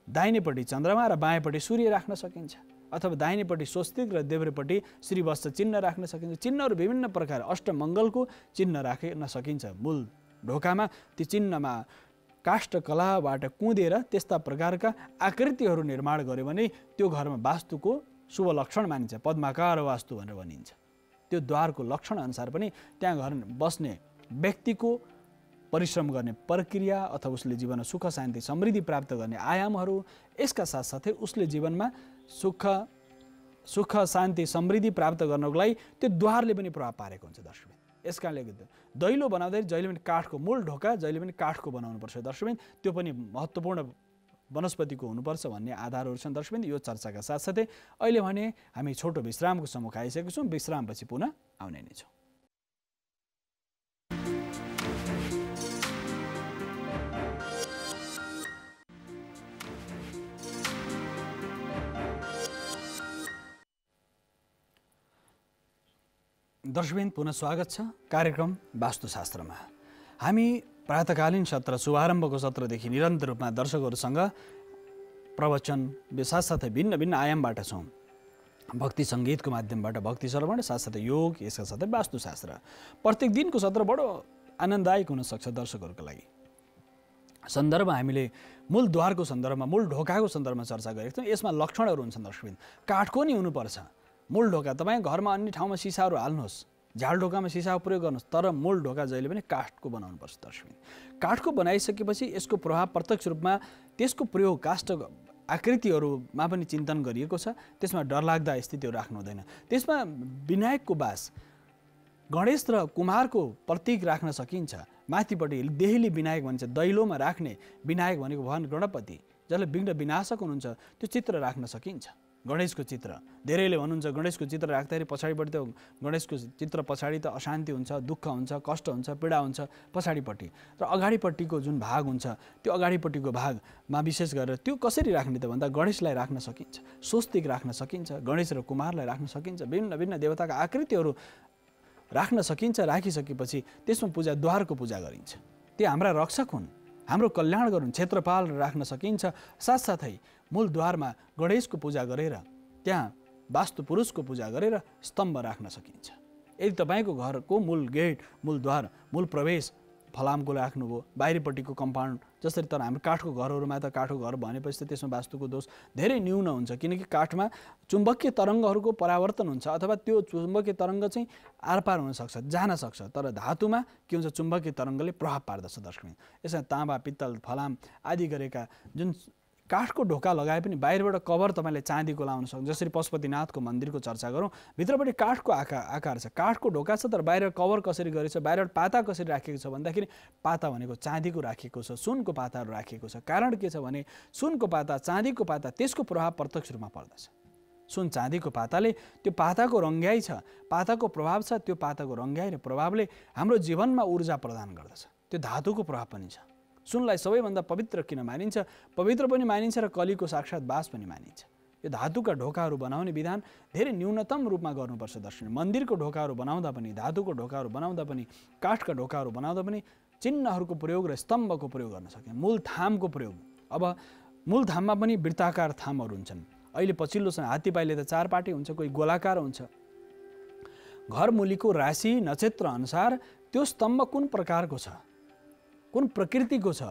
दाहिनेपट्टि चन्द्रमा र बायाँपट्टि सूर्य राख्न सकिन्छ, अथवा दाहिनेपट्टि स्वस्तिक र देब्रेपट्टि श्रीवत्स चिन्ह राख्न सकिन्छ। चिन्हहरू विभिन्न प्रकार अष्टमङ्गलको चिन्ह राख्न सकिन्छ मूल ढोकामा। त्यो चिन्हमा काष्ठकलाबाट कुँदेर त्यस्ता प्रकारका आकृतिहरू निर्माण गर्यो भने त्यो घरमा वास्तुको शुभ लक्षण मानिन्छ, पद्माकार वास्तु भनेर भनिन्छ। त्यो द्वारको लक्षण अनुसार पनि त्यहाँ घर बस्ने व्यक्तिको परिश्रम गर्ने प्रक्रिया अथवा उसले जीवनमा सुख शान्ति समृद्धि प्राप्त गर्ने आयामहरू, यसका साथसाथै उसले जीवनमा सुख शान्ति समृद्धि प्राप्त गर्नको लागि त्यो द्वारले पनि प्रभाव पारेको हुन्छ दर्शकबिन। यस कारणले दैलो बनाउँदाखेरि जहिले पनि काठको, मूल ढोका जहिले पनि काठको बनाउनुपर्छ दर्शकबिन। त्यो पनि महत्त्वपूर्ण वनस्पतिको हुनुपर्छ भन्ने आधारहरू छन् दर्शकबिन। यो चर्चाका साथसाथै अहिले भने हामी छोटो विश्रामको सम्मुख आइसकेको छौँ। विश्रामपछि पुनः आउने नै छौँ। दर्शकबिन पुनः स्वागत छ कार्यक्रम वास्तुशास्त्रमा। हामी प्रातकालीन सत्र, शुभारम्भको सत्रदेखि निरन्तर रूपमा दर्शकहरूसँग प्रवचन साथसाथै भिन्न भिन्न आयामबाट छौँ। भक्ति सङ्गीतको माध्यमबाट भक्ति श्रवण, साथसाथै योग, यसका साथै वास्तुशास्त्र। प्रत्येक दिनको सत्र बडो आनन्ददायक हुनसक्छ दर्शकहरूको लागि। सन्दर्भ हामीले मूलद्वारको सन्दर्भमा, मूल ढोकाको सन्दर्भमा चर्चा गरेको थियौँ। यसमा लक्षणहरू हुन्छन् दर्शकबिन। काठको नि हुनुपर्छ मूल ढोका। तपाईँ घरमा अन्य ठाउँमा सिसाहरू हाल्नुहोस्, झाल ढोकामा सिसा प्रयोग गर्नुहोस्, तर मूल ढोका जहिले पनि काठको बनाउनुपर्छ दर्शकबिन। काठको बनाइसकेपछि यसको प्रभाव प्रत्यक्ष रूपमा त्यसको प्रयोग काष्ठ आकृतिहरूमा पनि चिन्तन गरिएको छ। त्यसमा डरलाग्दा स्थितिहरू राख्नु हुँदैन। त्यसमा विनायकको बास, गणेश र कुमारको प्रतीक राख्न सकिन्छ। माथिपट्टि देहली विनायक भन्छ, दैलोमा राख्ने विनायक भनेको भगवान गणपति, जसले विघ्न विनाशक हुनुहुन्छ, त्यो चित्र राख्न सकिन्छ। गणेशको चित्र। धेरैले भन्नुहुन्छ गणेशको चित्र राख्दाखेरि पछाडिपट्टि त गणेशको चित्र पछाडि त अशान्ति हुन्छ, दुःख हुन्छ, कष्ट हुन्छ, पीडा हुन्छ पछाडिपट्टि। र अगाडिपट्टिको जुन भाग हुन्छ त्यो अगाडिपट्टिको भागमा विशेष गरेर त्यो कसरी राख्ने त भन्दा गणेशलाई राख्न सकिन्छ, स्वस्तिक राख्न सकिन्छ, गणेश र कुमारलाई राख्न सकिन्छ, विभिन्न विभिन्न देवताका आकृतिहरू राख्न सकिन्छ। राखिसकेपछि त्यसमा द्वारको पूजा गरिन्छ। त्यो हाम्रा रक्षक हुन्, हाम्रो कल्याण गरून्, क्षेत्रपाल राख्न सकिन्छ। साथसाथै मूलद्वारमा गणेशको पूजा गरेर त्यहाँ वास्तु पुरुषको पूजा गरेर स्तम्भ राख्न सकिन्छ। यदि तपाईँको घरको मूल गेट, मूलद्वार, मूल प्रवेश फलामको राख्नुभयो, बाहिरपट्टिको कम्पाउन्ड जसरी तर हाम्रो काठको घरहरूमा त काठको घर भनेपछि त त्यसमा वास्तुको दोष धेरै न्यून हुन्छ, किनकि काठमा चुम्बकीय तरङ्गहरूको परावर्तन हुन्छ अथवा त्यो चुम्बकीय तरङ्ग चाहिँ आरपार हुनसक्छ, जान सक्छ। तर धातुमा के हुन्छ, चुम्बकीय तरङ्गले प्रभाव पार्दछ दर्शकबिन। यसमा ताँबा, पित्तल, फलाम आदि गरेका जुन काठको ढोका लगाए पनि बाहिरबाट कभर तपाईँले चाँदीको लाउन सक्छ। जसरी पशुपतिनाथको मन्दिरको चर्चा गरौँ, भित्रपट्टि काठको आकार छ, काठको ढोका छ, तर बाहिर कभर कसरी गरेको छ, बाहिरबाट पाता कसरी राखेको छ भन्दाखेरि पाता भनेको चाँदीको राखेको छ, सुनको पाताहरू राखेको छ। कारण के छ भने सुनको पाता, चाँदीको पाता, त्यसको प्रभाव प्रत्यक्ष रूपमा पर्दछ। सुन चाँदीको पाताले त्यो पाताको रङ्ग्याइ छ, पाताको प्रभाव छ, त्यो पाताको रङ्ग्याइ र प्रभावले हाम्रो जीवनमा ऊर्जा प्रदान गर्दछ। त्यो धातुको प्रभाव पनि छ। सुनलाई सबैभन्दा पवित्र किन मानिन्छ? पवित्र पनि मानिन्छ र कलीको साक्षात बास पनि मानिन्छ। यो धातुका ढोकाहरू बनाउने विधान धेरै न्यूनतम रूपमा गर्नुपर्छ दर्शक। मन्दिरको ढोकाहरू बनाउँदा पनि, धातुको ढोकाहरू बनाउँदा पनि, काठका ढोकाहरू बनाउँदा पनि चिन्हहरूको प्रयोग र स्तम्भको प्रयोग गर्न सकिन्छ। मूल थामको प्रयोग। अब मूल थाममा पनि वृत्ताकार थामहरू हुन्छन्। अहिले पछिल्लो समय हात्तीपाइले त 4 पाटे हुन्छ, कोही गोलाकार हुन्छ। घर मूलीको राशि नक्षत्र अनुसार त्यो स्तम्भ कुन प्रकारको छ, कुन प्रकृतिको छ,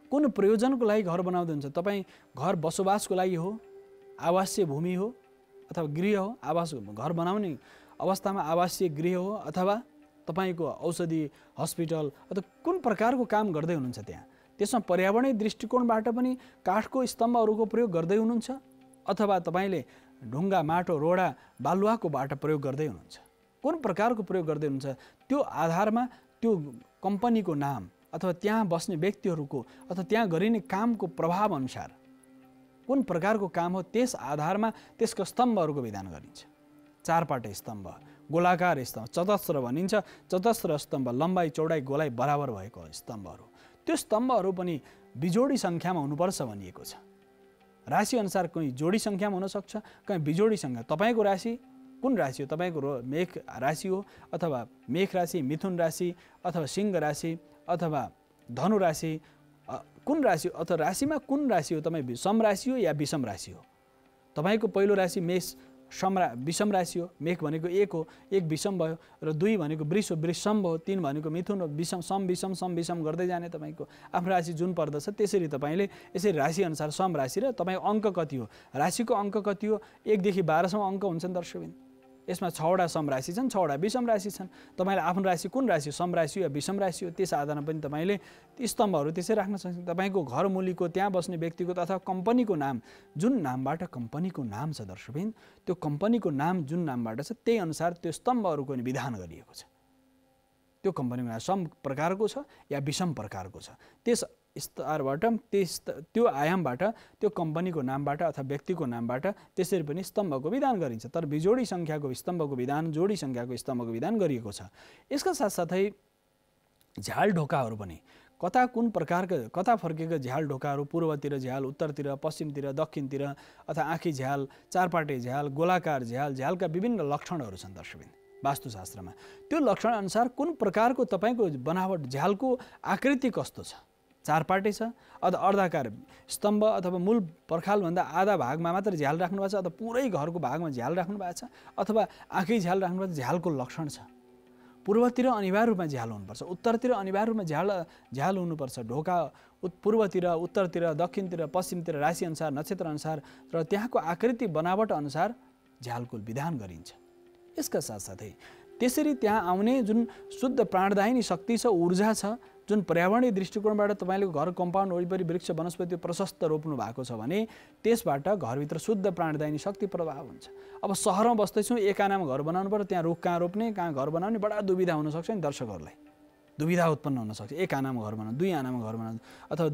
कुन प्रयोजनको लागि घर बनाउँदै हुन्छ। तपाईँ घर बसोबासको लागि हो, आवासीय भूमि हो अथवा गृह हो, आवास घर बनाउने अवस्थामा आवासीय गृह हो, अथवा तपाईँको औषधि हस्पिटल अथवा कुन प्रकारको काम गर्दै हुनुहुन्छ त्यहाँ, त्यसमा पर्यावरणीय दृष्टिकोणबाट पनि काठको स्तम्भहरूको प्रयोग गर्दै हुनुहुन्छ अथवा तपाईँले ढुङ्गा, माटो, रोडा, बालुवाको बाटा प्रयोग गर्दै हुनुहुन्छ। कुन प्रकारको प्रयोग गर्दै हुनुहुन्छ त्यो आधारमा त्यो कम्पनीको नाम अथवा त्यहाँ बस्ने व्यक्तिहरूको अथवा त्यहाँ गरिने कामको प्रभाव अनुसार कुन प्रकारको काम हो त्यस आधारमा त्यसको स्तम्भहरूको विधान गरिन्छ। 4 पाटे स्तम्भ, गोलाकार स्तम्भ, चतस्र भनिन्छ। चतस्र स्तम्भ लम्बाइ चौडाइ गोलाइ बराबर भएको स्तम्भहरू। त्यो स्तम्भहरू पनि बिजोडी सङ्ख्यामा हुनुपर्छ भनिएको छ। राशि अनुसार कहीँ जोडी सङ्ख्यामा हुनसक्छ, कहीँ बिजोडी सङ्ख्या। तपाईँको राशि कुन राशि हो? तपाईँको मेष राशि हो अथवा मेष राशि, मिथुन राशि अथवा सिंह राशि अथवा धनु राशि, कुन राशि अथवा राशिमा कुन राशि हो? तपाईँ सम राशि हो या विषम राशि हो? तपाईँको पहिलो राशि मेष विषम राशि हो। मेष भनेको 1 हो, 1 विषम भयो, र 2 भनेको वृष हो, वृष सम भयो, 3 भनेको मिथुन हो, विषम सम विषम गर्दै जाने तपाईँको आफ्नो राशि जुन पर्दछ त्यसरी तपाईँले यसरी राशि अनुसार सम राशि र तपाईँको अङ्क कति हो, राशिको अङ्क कति हो, 1 देखि 12 सम्म अङ्क हुन्छन् दर्शकबिन। यसमा 6वटा सम राशि छन्, 6वटा विषम राशि छन्। तपाईँले आफ्नो राशि कुन राशि, सम राशि हो या विषम राशि हो, त्यस आधारमा पनि तपाईँले स्तम्भहरू त्यसै राख्न सक्नुहुन्छ। तपाईँको घर मूलीको त्यहाँ बस्ने व्यक्तिको अथवा कम्पनीको नाम, जुन नामबाट कम्पनीको नाम छ दर्शकबिन, त्यो कम्पनीको नाम जुन नामबाट छ त्यही अनुसार त्यो स्तम्भहरूको पनि विधान गरिएको छ। त्यो कम्पनीको नाम सम प्रकारको छ या विषम प्रकारको छ, त्यस स्तरबाट त्यो आयामबाट त्यो कम्पनीको नामबाट अथवा व्यक्तिको नामबाट त्यसरी पनि स्तम्भको विधान गरिन्छ। तर बिजोडी सङ्ख्याको स्तम्भको विधान, जोडी सङ्ख्याको स्तम्भको विधान गरिएको छ। यसका साथसाथै झ्याल ढोकाहरू पनि कता कुन प्रकारका, कता फर्केका झ्याल ढोकाहरू, पूर्वतिर झ्याल, उत्तरतिर, पश्चिमतिर, दक्षिणतिर अथवा आँखी झ्याल, 4 पाटे झ्याल, गोलाकार झ्याल, झ्यालका विभिन्न लक्षणहरू छन् दर्शकबिन वास्तुशास्त्रमा। त्यो लक्षण अनुसार कुन प्रकारको तपाईँको बनावट, झ्यालको आकृति कस्तो छ, 4 पाटे छ अथवा अर्धाकार स्तम्भ अथवा मूल पर्खालभन्दा आधा भागमा मात्र झ्याल राख्नु भएको छ अथवा पुरै घरको भागमा झ्याल राख्नु भएको छ अथवा आँखै झ्याल राख्नु भएको छ, झ्यालको लक्षण छ। पूर्वतिर अनिवार्य रूपमा झ्याल हुनुपर्छ, उत्तरतिर अनिवार्य रूपमा झ्याल हुनुपर्छ। ढोका पूर्वतिर, उत्तरतिर, दक्षिणतिर, पश्चिमतिर राशि अनुसार, नक्षत्र अनुसार र त्यहाँको आकृति बनावट अनुसार झ्यालको विधान गरिन्छ। यसका साथसाथै त्यसरी त्यहाँ आउने जुन शुद्ध प्राणदायिनी शक्ति छ, ऊर्जा छ, जुन पर्यावरणीय दृष्टिकोणबाट तपाईँले घर कम्पाउन्ड वरिपरि वृक्ष वनस्पति प्रशस्त रोप्नु भएको छ भने त्यसबाट घरभित्र शुद्ध प्राणदायिनी शक्ति प्रभाव हुन्छ। अब सहरमा बस्दैछौँ, एक आनामा घर बनाउनु पर्यो, त्यहाँ रुख कहाँ रोप्ने, कहाँ घर बनाउने बडा दुविधा हुनसक्छ नि दर्शकहरूलाई। दुविधा उत्पन्न हुन सक्छ। एक आनामा घर बनाउनु, दुई आनामा घर बनाउनु, अथवा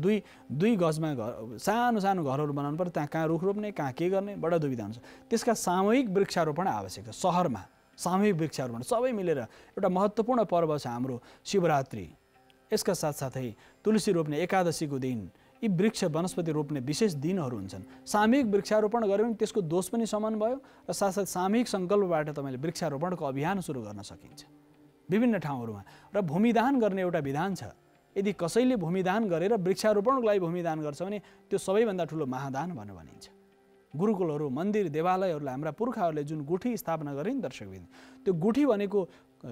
दुई गजमा घर, सानो सानो घरहरू बनाउनु पर्यो, त्यहाँ कहाँ रुख रोप्ने, कहाँ के गर्ने, बडा दुविधा हुन्छ। त्यसका सामूहिक वृक्षारोपण आवश्यक छ। सहरमा सामूहिक वृक्षारोपण सबै मिलेर एउटा महत्त्वपूर्ण पर्व छ हाम्रो शिवरात्रि। यसका साथसाथै तुलसी रोप्ने एकादशीको दिन, यी वृक्ष वनस्पति रोप्ने विशेष दिनहरू हुन्छन्। सामूहिक वृक्षारोपण गऱ्यो भने त्यसको दोष पनि समन भयो र साथसाथै सामूहिक सङ्कल्पबाट तपाईँले वृक्षारोपणको अभियान सुरु गर्न सकिन्छ विभिन्न ठाउँहरूमा। र भूमिदान गर्ने एउटा विधान छ। यदि कसैले भूमिदान गरेर वृक्षारोपणको लागि भूमिदान गर्छ भने त्यो सबैभन्दा ठुलो महादान भनेर भनिन्छ। गुरुकुलहरू, मन्दिर, देवालयहरूलाई हाम्रा पुर्खाहरूले जुन गुठी स्थापना गरे नि दर्शकबिन, त्यो गुठी भनेको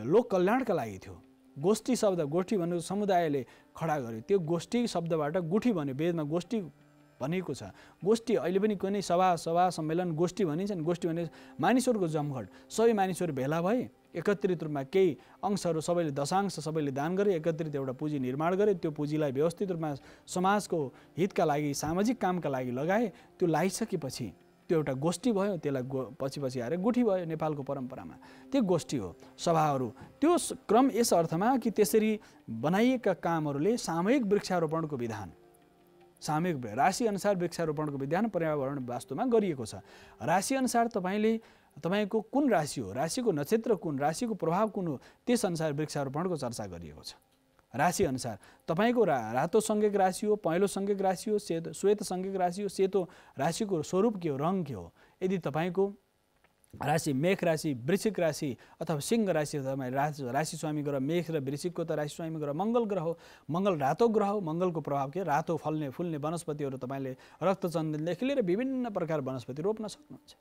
लोक कल्याणका लागि थियो। गोष्ठी शब्द, गोष्ठी भनेको समुदायले खडा गर्यो, त्यो गोष्ठी शब्दबाट गुठी भन्यो। वेदमा गोष्ठी भनेको छ। गोष्ठी अहिले पनि कुनै सभा सम्मेलन गोष्ठी भनिन्छ नि। गोष्ठी भने मानिसहरूको जमघट, सबै मानिसहरू भेला भए एकत्रित रूपमा केही अंशहरू सबैले दशांश सबैले दान गरे, एकत्रित एउटा पुँजी निर्माण गरे, त्यो पुँजीलाई व्यवस्थित रूपमा समाजको हितका लागि, सामाजिक कामका लागि लगाए। त्यो लगाइसकेपछि त्यो एउटा गोष्ठी भयो, त्यसलाई पछि आएर गुठी भयो नेपालको परम्परामा। त्यो गोष्ठी हो, सभाहरू। त्यो क्रम यस अर्थमा कि त्यसरी बनाइएका कामहरूले सामूहिक वृक्षारोपणको विधान, सामूहिक राशिअनुसार वृक्षारोपणको विधान पर्यावरण वास्तुमा गरिएको छ। राशिअनुसार तपाईँको कुन राशि हो, राशिको नक्षत्र कुन, राशिको प्रभाव कुन हो, त्यसअनुसार वृक्षारोपणको चर्चा गरिएको छ। राशिअनुसार तपाईँको रातो सङ्ख्यक राशि हो, पहेँलो सङ्ख्यक राशि हो, श्वेत सङ्ख्यक राशि हो, सेतो राशिको स्वरूप के हो, रङ के हो। यदि तपाईँको राशि मेष राशि, वृश्चिक राशि अथवा सिंह राशि, तपाईँ राशि स्वामी ग्रह मेष र वृश्चिकको त राशि स्वामी ग्रह मङ्गल ग्रह हो। मङ्गल रातो ग्रह हो। मङ्गलको प्रभाव के, रातो फल्ने फुल्ने वनस्पतिहरू तपाईँले रक्तचन्दनदेखि लिएर विभिन्न प्रकार वनस्पति रोप्न सक्नुहुन्छ।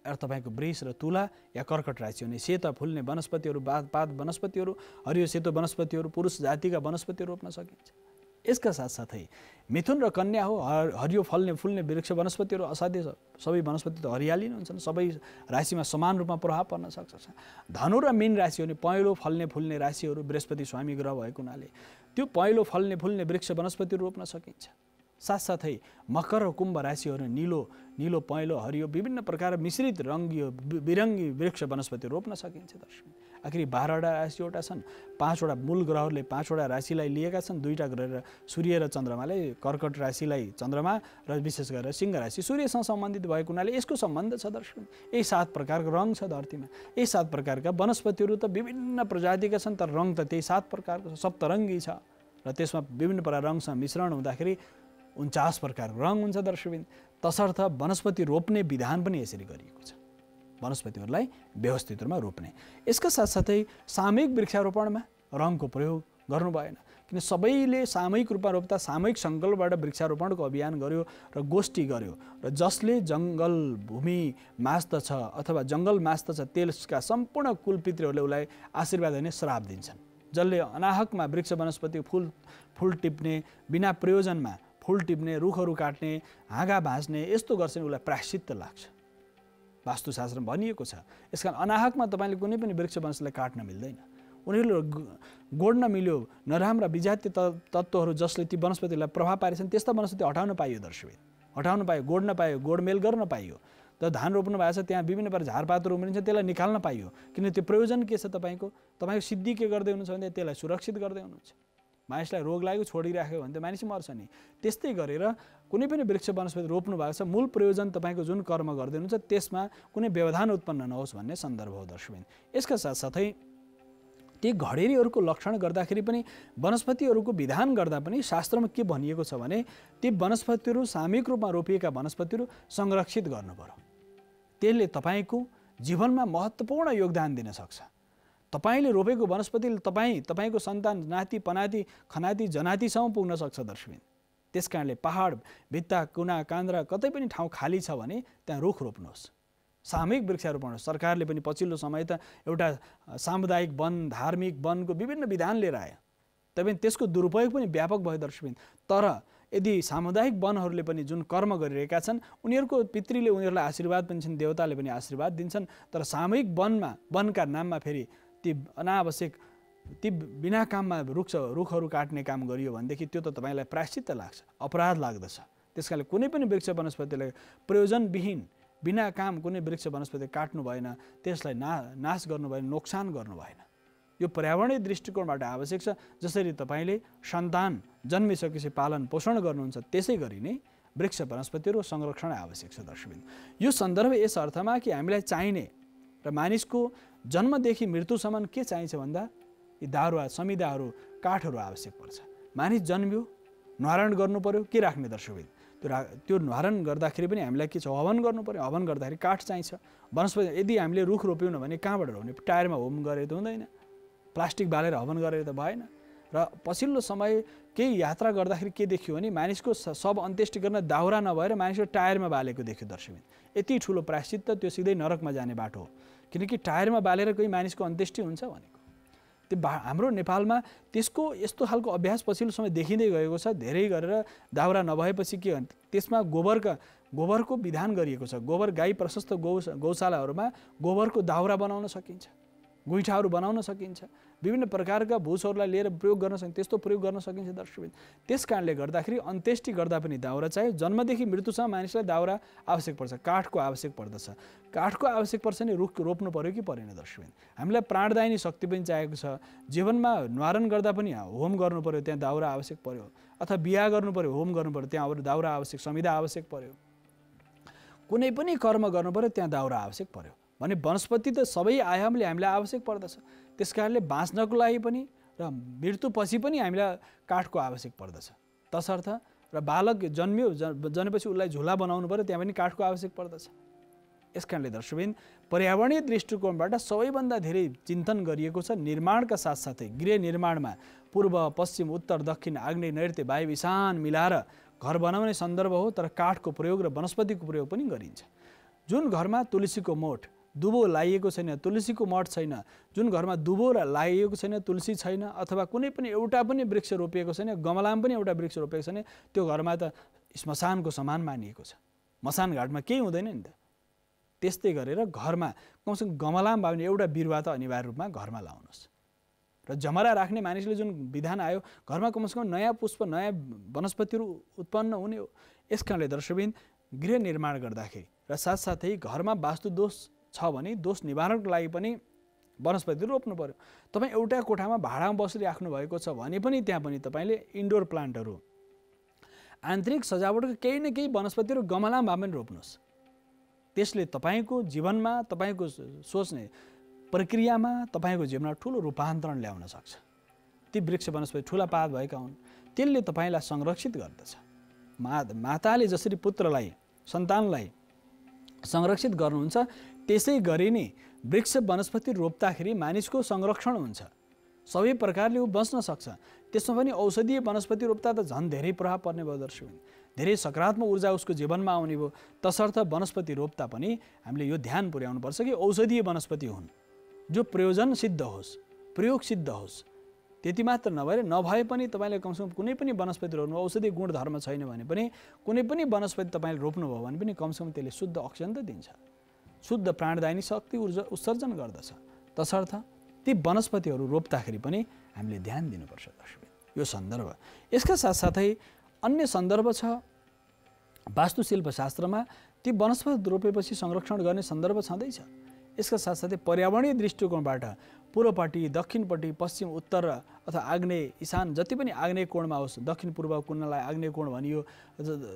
र तपाईँको वृष र तुला या कर्कट राशि हुने सेता फुल्ने वनस्पतिहरू, पात वनस्पतिहरू, हरियो सेतो वनस्पतिहरू, पुरुष जातिका वनस्पतिहरू रोप्न सकिन्छ। यसका साथसाथै मिथुन र कन्या हो, हरियो फल्ने फुल्ने वृक्ष वनस्पतिहरू असाध्य छ। सबै वनस्पति त हरियाली नै हुन्छन्, सबै राशिमा समान रूपमा प्रभाव पर्न सक्छ। धनु र मीन राशि हुने पहेँलो फल्ने फुल्ने राशिहरू, बृहस्पति स्वामी ग्रह भएको हुनाले त्यो पहेँलो फल्ने फुल्ने वृक्ष वनस्पतिहरू रोप्न सकिन्छ। साथसाथै मकर र कुम्भ राशिहरू नीलो पहेँलो हरियो विभिन्न प्रकार मिश्रित रङ्गी बिरङ्गी वृक्ष वनस्पति रोप्न सकिन्छ। दर्शक आखिर 12वटा राशिवटा छन्। 5वटा मूल ग्रहहरूले 5वटा राशिलाई लिएका छन्। 2टा ग्रह सूर्य र चन्द्रमाले कर्कट राशिलाई चन्द्रमा र विशेष गरेर सिंह राशि सूर्यसँग सम्बन्धित भएको हुनाले यसको सम्बन्ध छ। दर्शक यही 7 प्रकारको रङ छ धरतीमा। यही 7 प्रकारका वनस्पतिहरू त विभिन्न प्रजातिका छन्, तर रङ त त्यही 7 प्रकारको छ, सप्तरङ्गी छ। र त्यसमा विभिन्न प्रकार रङसँग मिश्रण हुँदाखेरि 49 प्रकारको रङ हुन्छ। दर्शकबिन तसर्थ वनस्पति रोप्ने विधान पनि यसरी गरिएको छ, वनस्पतिहरूलाई व्यवस्थित रूपमा रोप्ने। यसका साथसाथै सामूहिक वृक्षारोपणमा रङको प्रयोग गर्नु भएन, किन सबैले सामूहिक रूपमा रोप्दा सामूहिक सङ्कल्पबाट वृक्षारोपणको अभियान गर्यो र गोष्ठी गर्यो, र जसले जङ्गल भूमि मास्दछ अथवा जङ्गल मास्दछ त्यसका सम्पूर्ण कुलपितृहरूले उसलाई आशीर्वाद दिने श्राप दिन्छन्। जसले अनाहकमा वृक्ष वनस्पति फुल टिप्ने, बिना प्रयोजनमा फुल टिप्ने, रुखहरू काट्ने, हाँगा भाँच्ने यस्तो गर्छ भने उसलाई प्रायश्चित्त लाग्छ। वास्तुशास्त्रमा भनिएको छ। यसकारण अनाहकमा तपाईँले कुनै पनि वृक्ष वनस्पतिलाई काट्न मिल्दैन। उनीहरूले गोड्न मिल्यो नराम्रा विजातीय तत्त्वहरू जसले ती वनस्पतिलाई प्रभाव पारेछन् त्यस्ता वनस्पति हटाउन पाइयो। दर्शक हटाउन पाइयो, गोड्न पाइयो, गोडमेल गर्न पाइयो। त धान रोप्नु भएको छ, त्यहाँ विभिन्न प्रकार झारपातहरू उम्रिन्छ, त्यसलाई निकाल्न पाइयो। किन त्यो प्रयोजन के छ, तपाईँको सिद्धि के गर्दै हुनुहुन्छ भने त्यसलाई सुरक्षित गर्दै हुनुहुन्छ। मानिसलाई रोग लाग्यो छोडिराख्यो भने त मानिस मर्छ नि। त्यस्तै गरेर कुनै पनि वृक्ष वनस्पति रोप्नु भएको छ, मूल प्रयोजन तपाईँको जुन कर्म गर्दै हुनुहुन्छ त्यसमा कुनै व्यवधान उत्पन्न नहोस् भन्ने सन्दर्भ हो। दर्शकबिन यसका साथसाथै ती घडेरीहरूको लक्षण गर्दाखेरि पनि वनस्पतिहरूको विधान गर्दा पनि शास्त्रमा के भनिएको छ भने ती वनस्पतिहरू सामूहिक रूपमा रोपिएका वनस्पतिहरू संरक्षित गर्नु पर्यो। त्यसले तपाईँको जीवनमा महत्त्वपूर्ण योगदान दिन सक्छ। तपाईँले रोपेको वनस्पतिले तपाईँको सन्तान नाति पनाति खनाति जनातिसम्म पुग्न सक्छ। दर्शकबिन त्यस कारणले पहाड भित्ता कुना कान्द्रा कतै पनि ठाउँ खाली छ भने त्यहाँ रुख रोप्नुहोस्। सामूहिक वृक्षारोपण सरकारले पनि पछिल्लो समय त एउटा सामुदायिक वन, धार्मिक वनको विभिन्न विधान लिएर आयो, तैपनि त्यसको दुरुपयोग पनि व्यापक भयो। दर्शकबिन तर यदि सामुदायिक वनहरूले पनि जुन कर्म गरिरहेका छन् उनीहरूको पितृले उनीहरूलाई आशीर्वाद पनि छन्, देवताले पनि आशीर्वाद दिन्छन्। तर सामूहिक वनका नाममा फेरि ती अनावश्यक ती बिना काममा रुखहरू काट्ने काम गरियो भनेदेखि त्यो त तपाईँलाई प्रायश्चित्त लाग्छ, अपराध लाग्दछ। त्यसकारणले कुनै पनि वृक्ष वनस्पतिलाई प्रयोजनविहीन बिना काम कुनै वृक्ष वनस्पति काट्नु भएन, त्यसलाई नाश गर्नु भएन, नोक्सान गर्नु भएन। यो पर्यावरणीय दृष्टिकोणबाट आवश्यक छ। जसरी तपाईले सन्तान जन्मिसकेपछि पालन पोषण गर्नुहुन्छ त्यसै गरी नै वृक्ष वनस्पतिहरू संरक्षण आवश्यक छ दर्शकबिन। यो सन्दर्भ यस अर्थमा कि हामीलाई चाहिने र मानिसको जन्मदेखि मृत्युसम्म के चाहिन्छ भन्दा यी दारुवा समिदाहरू काठहरू आवश्यक पर्छ। मानिस जन्मियो न्वारण गर्नु पर्यो, के राख्ने दर्शकबिन त्यो न्वारण गर्दाखेरि पनि हामीलाई के छ हवन गर्नु पर्यो। हवन गर्दाखेरि काठ चाहिन्छ। वनस्पति यदि हामीले रुख रोप्यौँ भने कहाँबाट रोप्ने? टायरमा होम गरे त हुँदैन, प्लास्टिक बालेर हवन गरेर त भएन। र पछिल्लो समय केही यात्रा गर्दाखेरि के देखियो भने मानिसको सब अन्त्येष्टि गर्न दाउरा नभएर मानिसको टायरमा बालेको देख्यो दर्शकबिन। यति ठुलो प्रायश्चित त्यो सिधै नरकमा जाने बाटो हो, किनकि टायरमा बालेर कोही मानिसको अन्त्येष्टि हुन्छ भनेको। त्यो हाम्रो नेपालमा त्यसको यस्तो खालको अभ्यास पछिल्लो समय देखिँदै गएको छ। धेरै गरेर दाउरा नभएपछि के भन्छ त्यसमा गोबरको विधान गरिएको छ। गोबर गाई प्रशस्त गौशालाहरूमा गोबरको दाउरा बनाउन सकिन्छ, गुइठाहरू बनाउन सकिन्छ, विभिन्न प्रकारका भूसहरूलाई लिएर प्रयोग गर्न सकिन्छ, त्यस्तो प्रयोग गर्न सकिन्छ दर्शकबिन। त्यस कारणले गर्दाखेरि अन्त्येष्टि गर्दा पनि दाउरा चाहियो। जन्मदेखि मृत्युसम्म मानिसलाई दाउरा आवश्यक पर्छ, काठको आवश्यक पर्दछ। काठको आवश्यक पर्छ नि रुख रोप्नु पर्यो कि परेन दर्शकबिन। हामीलाई प्राणदायिनी शक्ति पनि चाहिएको छ। जीवनमा न्वारण गर्दा पनि होम गर्नु पर्यो, त्यहाँ दाउरा आवश्यक पर्यो। अथवा बिहा गर्नु पर्यो, होम गर्नु पर्यो, त्यहाँ अब दाउरा आवश्यक, समिधा आवश्यक पर्यो। कुनै पनि कर्म गर्नु पर्यो त्यहाँ दाउरा आवश्यक पर्यो भने वनस्पति त सबै आयामले हामीलाई आवश्यक पर्दछ। त्यसकारणले बाँच्नको लागि पनि र मृत्युपछि पनि हामीलाई काठको आवश्यक पर्दछ। तसर्थ र बालक जन्मेपछि उसलाई झुला बनाउनु पर्यो, त्यहाँ पनि काठको आवश्यक पर्दछ। यस कारणले दर्शकबिन पर्यावरणीय दृष्टिकोणबाट सबैभन्दा धेरै चिन्तन गरिएको छ। निर्माणका साथसाथै गृह निर्माणमा पूर्व पश्चिम उत्तर दक्षिण आग्नेय नैऋत्य वायु ईशान मिलाएर घर बनाउने सन्दर्भ हो। तर काठको प्रयोग र वनस्पतिको प्रयोग पनि गरिन्छ। जुन घरमा तुलसीको मोठ दुबो लाइएको छैन, तुलसीको मठ छैन, जुन घरमा दुबो लाइएको छैन, तुलसी छैन, अथवा कुनै पनि एउटा पनि वृक्ष रोपिएको छैन, गमलामा पनि एउटा वृक्ष रोपिएको छैन, त्यो घरमा त श्मशानको समान मानिएको छ। मसान घाटमा केही हुँदैन नि त। त्यस्तै गरेर घरमा कमसेकम गमलामा भए पनि एउटा बिरुवा त अनिवार्य रूपमा घरमा लाउनुहोस्। र जमरा राख्ने मानिसले जुन विधान आयो घरमा कमसेकम नयाँ पुष्प नयाँ वनस्पतिहरू उत्पन्न हुने हो। यस कारणले दर्शकबिन गृह निर्माण गर्दाखेरि र साथसाथै घरमा वास्तु दोष छ भने दोष निवारणको लागि पनि वनस्पति रोप्नु पर्यो। तपाईँ एउटा कोठामा भाडामा बसिराख्नु भएको छ भने पनि त्यहाँ पनि तपाईँले इन्डोर प्लान्टहरू आन्तरिक सजावटको केही न केही वनस्पतिहरू गमलामा भए पनि रोप्नुहोस्। त्यसले तपाईँको जीवनमा तपाईँको सोच्ने प्रक्रियामा तपाईँको जीवनमा ठुलो रूपान्तरण ल्याउन सक्छ। ती वृक्ष वनस्पति ठुला पात भएका हुन्, त्यसले तपाईँलाई संरक्षित गर्दछ। माताले जसरी पुत्रलाई सन्तानलाई संरक्षित गर्नुहुन्छ त्यसै गरी नै वृक्ष वनस्पति रोप्दाखेरि मानिसको संरक्षण हुन्छ। सबै प्रकारले ऊ बच्न सक्छ। त्यसमा पनि औषधीय वनस्पति रोप्दा त झन् धेरै प्रभाव पर्ने भयो दर्शकबिन। धेरै सकारात्मक ऊर्जा उसको जीवनमा आउने भयो। तसर्थ वनस्पति रोप्दा पनि हामीले यो ध्यान पुर्याउनुपर्छ कि औषधीय वनस्पति हुन् जो प्रयोजन सिद्ध होस्, प्रयोग सिद्ध होस्। त्यति मात्र नभए पनि तपाईँले कमसेकम कुनै पनि वनस्पति रोप्नु औषधीय गुण धर्म छैन भने पनि कुनै पनि वनस्पति तपाईँले रोप्नुभयो भने पनि कमसेकम त्यसले शुद्ध अक्सिजन त दिन्छ, शुद्ध प्राणदायिनी शक्ति ऊर्जा उत्सर्जन गर्दछ। तसर्थ ती वनस्पतिहरू रोप्दाखेरि पनि हामीले ध्यान दिनुपर्छ दर्शकबिन। यो सन्दर्भ यसका साथसाथै अन्य सन्दर्भ छ वास्तुशिल्पशास्त्रमा। ती वनस्पति रोपेपछि संरक्षण गर्ने सन्दर्भ छँदैछ। यसका साथसाथै पर्यावरणीय दृष्टिकोणबाट पूर्वपट्टि दक्षिणपट्टि पश्चिम उत्तर अथवा आग्नेय ईशान जति पनि आग्नेय कोणमा होस्, दक्षिण पूर्व कोणलाई आग्नेय कोण भनियो,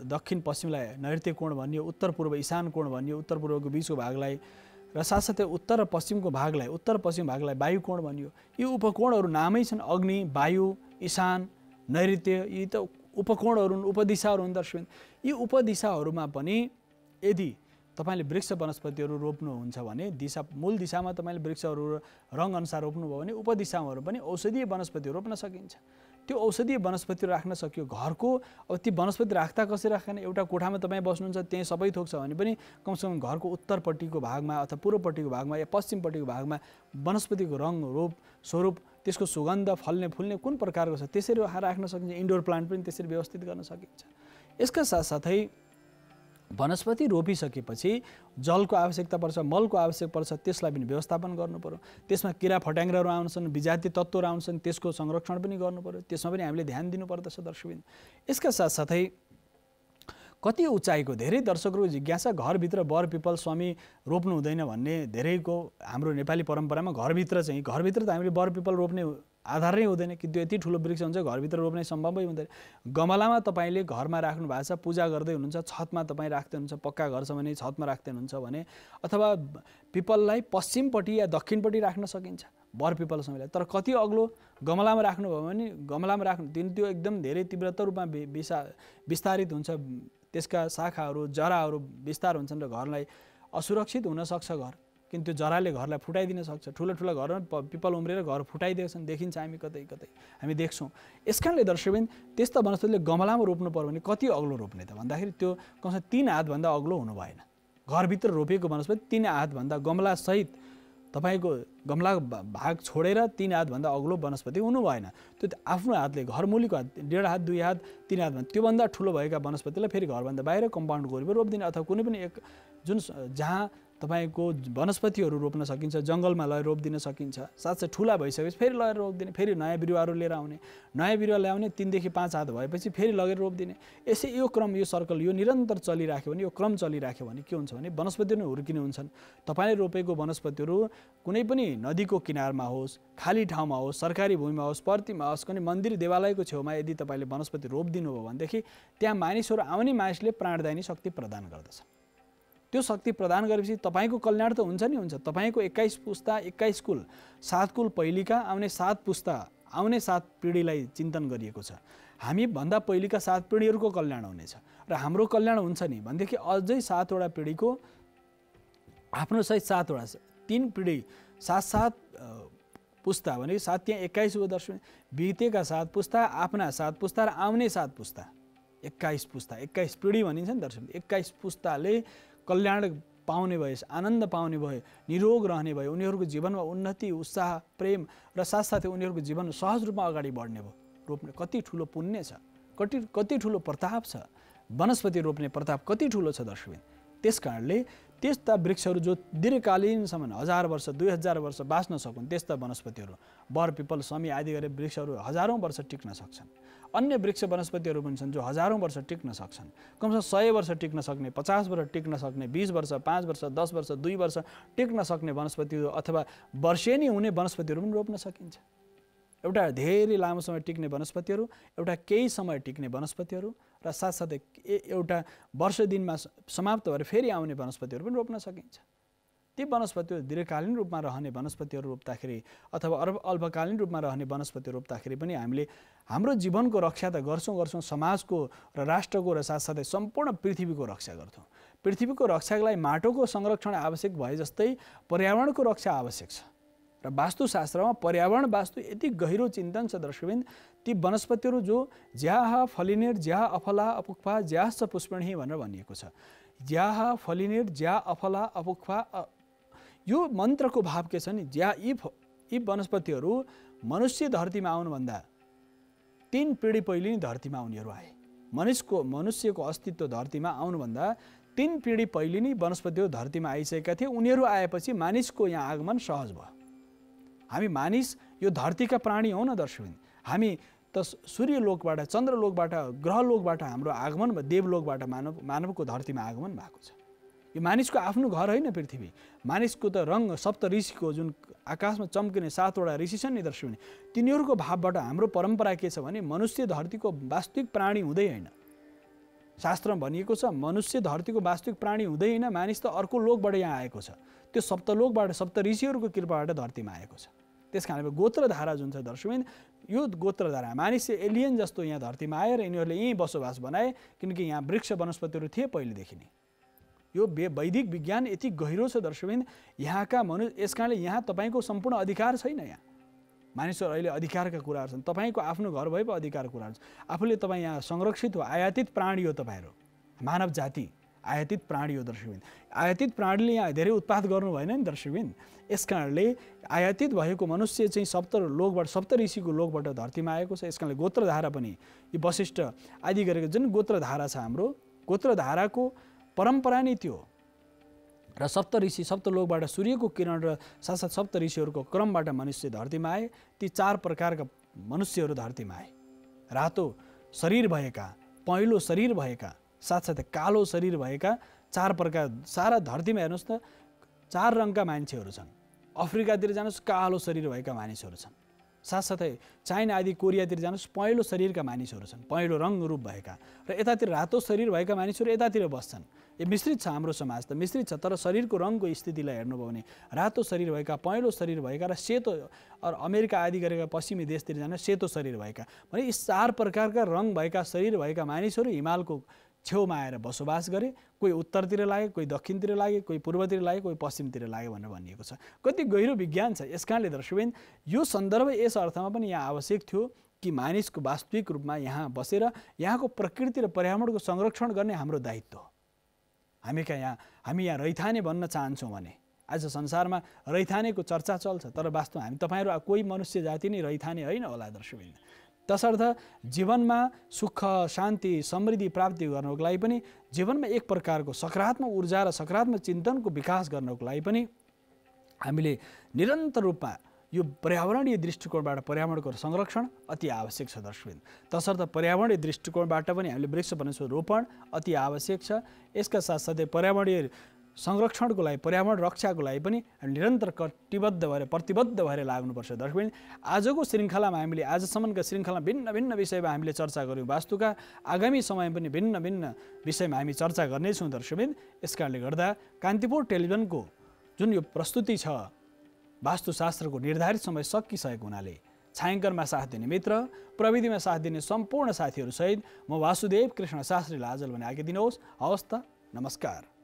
दक्षिण पश्चिमलाई नैऋत्य कोण भनियो, उत्तर पूर्व ईशान कोण भनियो, उत्तर पूर्वको बिचको भागलाई र साथसाथै उत्तर र पश्चिमको भागलाई उत्तर पश्चिम भागलाई वायु कोण भनियो। यी उपकोणहरू नामै छन् अग्नि, वायु, ईशान, नैऋत्य। यी त उपकोणहरू हुन्, उपदिशाहरू हुन् दर्शकबिन। यी उपदिशाहरूमा पनि यदि तपाईँले वृक्ष वनस्पतिहरू रोप्नुहुन्छ भने मूल दिशामा तपाईँले वृक्षहरू रङ अनुसार रोप्नुभयो भने उपदिशाहरू पनि औषधीय वनस्पतिहरू रोप्न सकिन्छ। त्यो औषधीय वनस्पतिहरू राख्न सकियो। घरको अब ती वनस्पति राख्दा कसरी राख्ने? एउटा कोठामा तपाईँ बस्नुहुन्छ त्यहीँ सबै थोक छ भने पनि कमसेकम घरको उत्तरपट्टिको भागमा अथवा पूर्वपट्टिको भागमा या पश्चिमपट्टिको भागमा वनस्पतिको रङ रूप स्वरूप त्यसको सुगन्ध फल्ने फुल्ने कुन प्रकारको छ त्यसरी राख्न सकिन्छ। इन्डोर प्लान्ट पनि त्यसरी व्यवस्थित गर्न सकिन्छ। यसका साथसाथै वनस्पति रोपिसकेपछि जलको आवश्यकता पर्छ, मलको आवश्यक पर्छ, त्यसलाई पनि व्यवस्थापन गर्नु पर्यो। त्यसमा किरा फट्याङ्ग्राहरू आउँछन्, विजातीय तत्त्वहरू आउँछन्, त्यसको संरक्षण पनि गर्नु पर्यो। त्यसमा पनि हामीले ध्यान दिनुपर्दछ दर्शकबिन। यसका साथसाथै कति उचाइको धेरै दर्शकहरूको जिज्ञासा घरभित्र बर पिपल स्वामी रोप्नु हुँदैन भन्ने धेरैको हाम्रो नेपाली परम्परामा घरभित्र त हामीले बर पिपल रोप्ने आधार नै हुँदैन कि त्यो यति ठुलो वृक्ष हुन्छ घरभित्र रोप्ने सम्भवै हुँदैन। गमलामा तपाईँले घरमा राख्नु भएको छ, पूजा गर्दै हुनुहुन्छ, छतमा तपाईँ राख्दै हुनुहुन्छ, पक्का घर छ भने छतमा राख्दै हुनुहुन्छ भने, अथवा पिपललाई पश्चिमपट्टि या दक्षिणपट्टि राख्न सकिन्छ बर पिपल समयलाई। तर कति अग्लो गमलामा राख्नुभयो भने गमलामा राख्नु त्यो एकदम धेरै तीव्रतर रूपमा विस्तारित हुन्छ, त्यसका शाखाहरू जराहरू विस्तार हुन्छन् र घरलाई असुरक्षित हुनसक्छ घर, किन्तु जराले घरलाई फुटाइदिन सक्छ। ठुला घरमा पिपल उम्रेर घर फुटाइदिएछन्, देखिन्छ हामी कतै हामी देख्छौँ। यसकारणले दर्शकबिन त्यस्ता वनस्पतिले गमलामा रोप्नु पर्यो भने कति अग्लो रोप्ने त भन्दाखेरि त्यो कमसेकम 3 हातभन्दा अग्लो हुनु भएन। घरभित्र रोपेको वनस्पति 3 हातभन्दा गमलासहित तपाईँको गमलाको भाग छोडेर 3 हातभन्दा अग्लो वनस्पति हुनु भएन। त्यो आफ्नो हातले घरमुलीको हात 1.5 हात 2 हात 3 हातभन्दा त्योभन्दा ठुलो भएका वनस्पतिलाई फेरि घरभन्दा बाहिर कम्पाउन्डको वरिपरि रोप्दिने, अथवा कुनै पनि एक जुन जहाँ तपाईँको वनस्पतिहरू रोप्न सकिन्छ जङ्गलमा लगेर रोप्दिन सकिन्छ। साथसाथै ठुला भइसकेपछि फेरि लगेर रोप्दिने, फेरि नयाँ बिरुवाहरू लिएर आउने, नयाँ बिरुवा ल्याउने 3 देखि 5 हात भएपछि फेरि लगेर रोप्दिने। यसै यो क्रम, यो सर्कल यो निरन्तर चलिराख्यो भने, यो क्रम चलिराख्यो भने के हुन्छ भने वनस्पतिहरू नै हुर्किने हुन्छन्। तपाईँले रोपेको वनस्पतिहरू कुनै पनि नदीको किनारमा होस्, खाली ठाउँमा होस्, सरकारी भूमिमा होस्, पर्तीमा होस्, कुनै मन्दिर देवालयको छेउमा यदि तपाईँले वनस्पति रोपिदिनु भयो भनेदेखि त्यहाँ मानिसहरू आउने मानिसले प्राणदायी शक्ति प्रदान गर्दछ। त्यो शक्ति प्रदान गरेपछि तपाईँको कल्याण त हुन्छ नि हुन्छ। तपाईँको 21 पुस्ता 21 कुल 7 कुल पहिलेका आउने 7 पुस्ता आउने 7 पिँढीलाई चिन्तन गरिएको छ। हामी भन्दा पहिलेका 7 पिँढीहरूको कल्याण हुनेछ र हाम्रो कल्याण हुन्छ नि भनेदेखि अझै 7 वटा पिँढीको आफ्नो सहित 7 वटा 3 पिँढी 7 पुस्ता भने 7 त्यहाँ 21 हो दर्शक। बितेका 7 पुस्ता, आफ्ना 7 पुस्ता र आउने 7 पुस्ता 21 पुस्ता 21 पिँढी भनिन्छ नि दर्शक। 21 पुस्ताले कल्याण पाउने भए, आनन्द पाउने भए, निरोग रहने भए, उनीहरूको जीवनमा उन्नति, उत्साह, प्रेम र साथसाथै उनीहरूको जीवन सहज रूपमा अगाडि बढ्ने भयो। रोप्ने कति ठुलो पुण्य छ, कति ठुलो प्रताप छ, वनस्पति रोप्ने प्रताप कति ठुलो छ दर्शकबिन। त्यस कारणले त्यस्ता वृक्षहरू जो दीर्घकालीनसम्म 1000 वर्ष 2000 वर्ष बाँच्न सकुन् त्यस्ता वनस्पतिहरू बर पिपल समी आदि गरी वृक्षहरू हजारौँ वर्ष टिक्न सक्छन्। अन्य वृक्ष वनस्पतिहरू पनि छन् जो हजारौँ वर्ष टिक्न सक्छन्, कमसेकम 100 वर्ष टिक्न सक्ने, 50 वर्ष टिक्न सक्ने, 20 वर्ष 5 वर्ष 10 वर्ष 2 वर्ष टिक्न सक्ने वनस्पतिहरू अथवा वर्षेनी हुने वनस्पतिहरू पनि रोप्न सकिन्छ। एउटा धेरै लामो समय टिक्ने वनस्पतिहरू, एउटा केही समय टिक्ने वनस्पतिहरू र साथसाथै एउटा वर्ष दिनमा समाप्त भएर फेरि आउने वनस्पतिहरू पनि रोप्न सकिन्छ। ती वनस्पतिहरू दीर्घकालीन रूपमा रहने वनस्पतिहरू रोप्दाखेरि अथवा अल्पकालीन रूपमा रहने वनस्पतिहरू रोप्दाखेरि पनि हामीले हाम्रो जीवनको रक्षा त गर्छौँ, समाजको र राष्ट्रको र साथसाथै सम्पूर्ण पृथ्वीको रक्षा गर्छौँ। पृथ्वीको रक्षाको लागि माटोको संरक्षण आवश्यक भए जस्तै पर्यावरणको रक्षा आवश्यक छ र वास्तुशास्त्रमा पर्यावरण वास्तु यति गहिरो चिन्तन छ दर्शकबिन। ती वनस्पतिहरू जो ज्याह फलिनेर ज्याह अफला अपुक्फा ज्याश्च पुष्पणी भनेर भनिएको छ। ज्याह फलिनेर ज्या अफला अपुक्फा, यो मन्त्रको भाव के छ नि, यी वनस्पतिहरू मनुष्य धरतीमा आउनुभन्दा 3 पिँढी पहिले नै धरतीमा उनीहरू आए। मनुष्यको अस्तित्व धरतीमा आउनुभन्दा 3 पिँढी पहिले नै वनस्पतिहरू धरतीमा आइसकेका थिए। उनीहरू आएपछि मानिसको यहाँ आगमन सहज भयो। हामी मानिस यो धरतीका प्राणी हौ न दर्शकबिन। हामी त सूर्यलोकबाट, चन्द्रलोकबाट, ग्रहलोकबाट हाम्रो आगमन भयो, देवलोकबाट मानवको धरतीमा आगमन भएको छ। यो मानिसको आफ्नो घर होइन पृथ्वी। मानिसको त रङ सप्त ऋषिको जुन आकाशमा चम्किने 7 वटा ऋषि छन् नि दर्शकबिन, तिनीहरूको भावबाट हाम्रो परम्परा के छ भने मनुष्य धरतीको वास्तविक प्राणी हुँदै होइन। शास्त्रमा भनिएको छ मनुष्य धरतीको वास्तविक प्राणी हुँदै होइन, मानिस त अर्को लोकबाट यहाँ आएको छ। त्यो सप्तलोकबाट सप्त ऋषिहरूको कृपाबाट धरतीमा आएको छ। त्यस कारणले गोत्रधारा जुन छ दर्शकबिन, यो गोत्रधारा मानिस एलियन जस्तो यहाँ धरतीमा आएर यिनीहरूले यहीँ बसोबास बनाए, किनकि यहाँ वृक्ष वनस्पतिहरू थिए पहिलेदेखि नै। यो वैदिक विज्ञान यति गहिरो छ दर्शकबिन। यहाँका यस कारणले यहाँ तपाईँको सम्पूर्ण अधिकार छैन। यहाँ मानिसहरू अहिले अधिकारका कुराहरू छन्, तपाईँको आफ्नो घर भए पो अधिकार कुराहरू छन्। आफूले तपाईँ यहाँ संरक्षित हो, आयातित प्राणी हो, तपाईँहरू मानव जाति आयातित प्राणी हो दर्शकबिन। आयातित प्राणीले यहाँ धेरै उत्पाद गर्नु भएन नि दर्शकबिन। यस कारणले आयातित भएको मनुष्य चाहिँ सप्त ऋषिको लोकबाट धरतीमा आएको छ। यस कारणले गोत्रधारा पनि यो वशिष्ठ आदि गरेको जुन गोत्रधारा छ, हाम्रो गोत्रधाराको परम्परा नै त्यो र सप्त ऋषि सप्तलोकबाट सूर्यको किरण र साथसाथ सप्त ऋषिहरूको क्रमबाट मनुष्य धरतीमा आए। ती 4 प्रकारका मनुष्यहरू धरतीमा आए। रातो शरीर भएका, पहेँलो शरीर भएका, साथसाथै कालो शरीर भएका 4 प्रकार, सारा धरतीमा हेर्नुहोस् त 4 रङका मान्छेहरू छन्। अफ्रिकातिर जानुहोस् कालो शरीर भएका मानिसहरू छन्। साथसाथै चाइना आदि कोरियातिर जानुहोस् पहेँलो शरीरका मानिसहरू छन्, पहेँलो रङ रूप भएका, र यतातिर रातो शरीर भएका मानिसहरू यतातिर बस्छन्। यो मिश्रित छ, हाम्रो समाज त मिश्रित छ, तर शरीरको रङको स्थितिलाई हेर्नुभयो भने रातो शरीर भएका, पहेँलो शरीर भएका र सेतो, अमेरिका आदि गरेका पश्चिमी देशतिर जान सेतो शरीर भएका, भने यी 4 प्रकारका रङ भएका शरीर भएका मानिसहरू हिमालको छेउमा आएर बसोबास गरे। कोही उत्तरतिर लागे, कोही दक्षिणतिर लागे, कोही पूर्वतिर लागे, कोही पश्चिमतिर लागे भनेर भनिएको छ। कति गहिरो विज्ञान छ। यसकारणले दर्शकबिन यो सन्दर्भ यस अर्थमा पनि यहाँ आवश्यक थियो कि मानिसको वास्तविक रूपमा यहाँ बसेर यहाँको प्रकृति र पर्यावरणको संरक्षण गर्ने हाम्रो दायित्व हो। हामी यहाँ रैथाने बन्न चाहन्छौँ भने आज संसारमा रैथानेको चर्चा चल्छ, तर वास्तवमा हामी तपाईहरु कोही मनुष्य जाति नै रैथाने होइन होला दर्शकबिन। तसर्थ जीवनमा सुख शान्ति समृद्धि प्राप्ति गर्नको लागि पनि जीवनमा एक प्रकारको सकारात्मक ऊर्जा र सकारात्मक चिन्तनको विकास गर्नको लागि पनि हामीले निरन्तर रूपमा यो पर्यावरणीय दृष्टिकोणबाट पर्यावरणको संरक्षण अति आवश्यक छ दर्शकबिन। तसर्थ पर्यावरणीय दृष्टिकोणबाट पनि हामीले वृक्ष वनस्पति रोपण अति आवश्यक छ। यसका साथसाथै पर्यावरणीय संरक्षणको लागि पर्यावरण रक्षाको लागि पनि हामी निरन्तर कटिबद्ध भएर प्रतिबद्ध भएर लाग्नुपर्छ दर्शकबिन। आजको श्रृङ्खलामा हामीले आजसम्मका श्रृङ्खला भिन्न भिन्न विषयमा हामीले चर्चा गर्यौँ। वास्तुका आगामी समय पनि भिन्न भिन्न विषयमा हामी चर्चा गर्नेछौँ दर्शकबिन। यसकारणले गर्दा कान्तिपुर टेलिभिजनको जुन यो प्रस्तुति छ वास्तुशास्त्रको निर्धारित समय सकिसकेको हुनाले छायाङ्कनमा साथ दिने मित्र, प्रविधिमा साथ दिने सम्पूर्ण साथीहरू सहित म वासुदेव कृष्ण शास्त्रीलाई आजल भने आज्ञा दिनुहोस्। हवस् त, नमस्कार।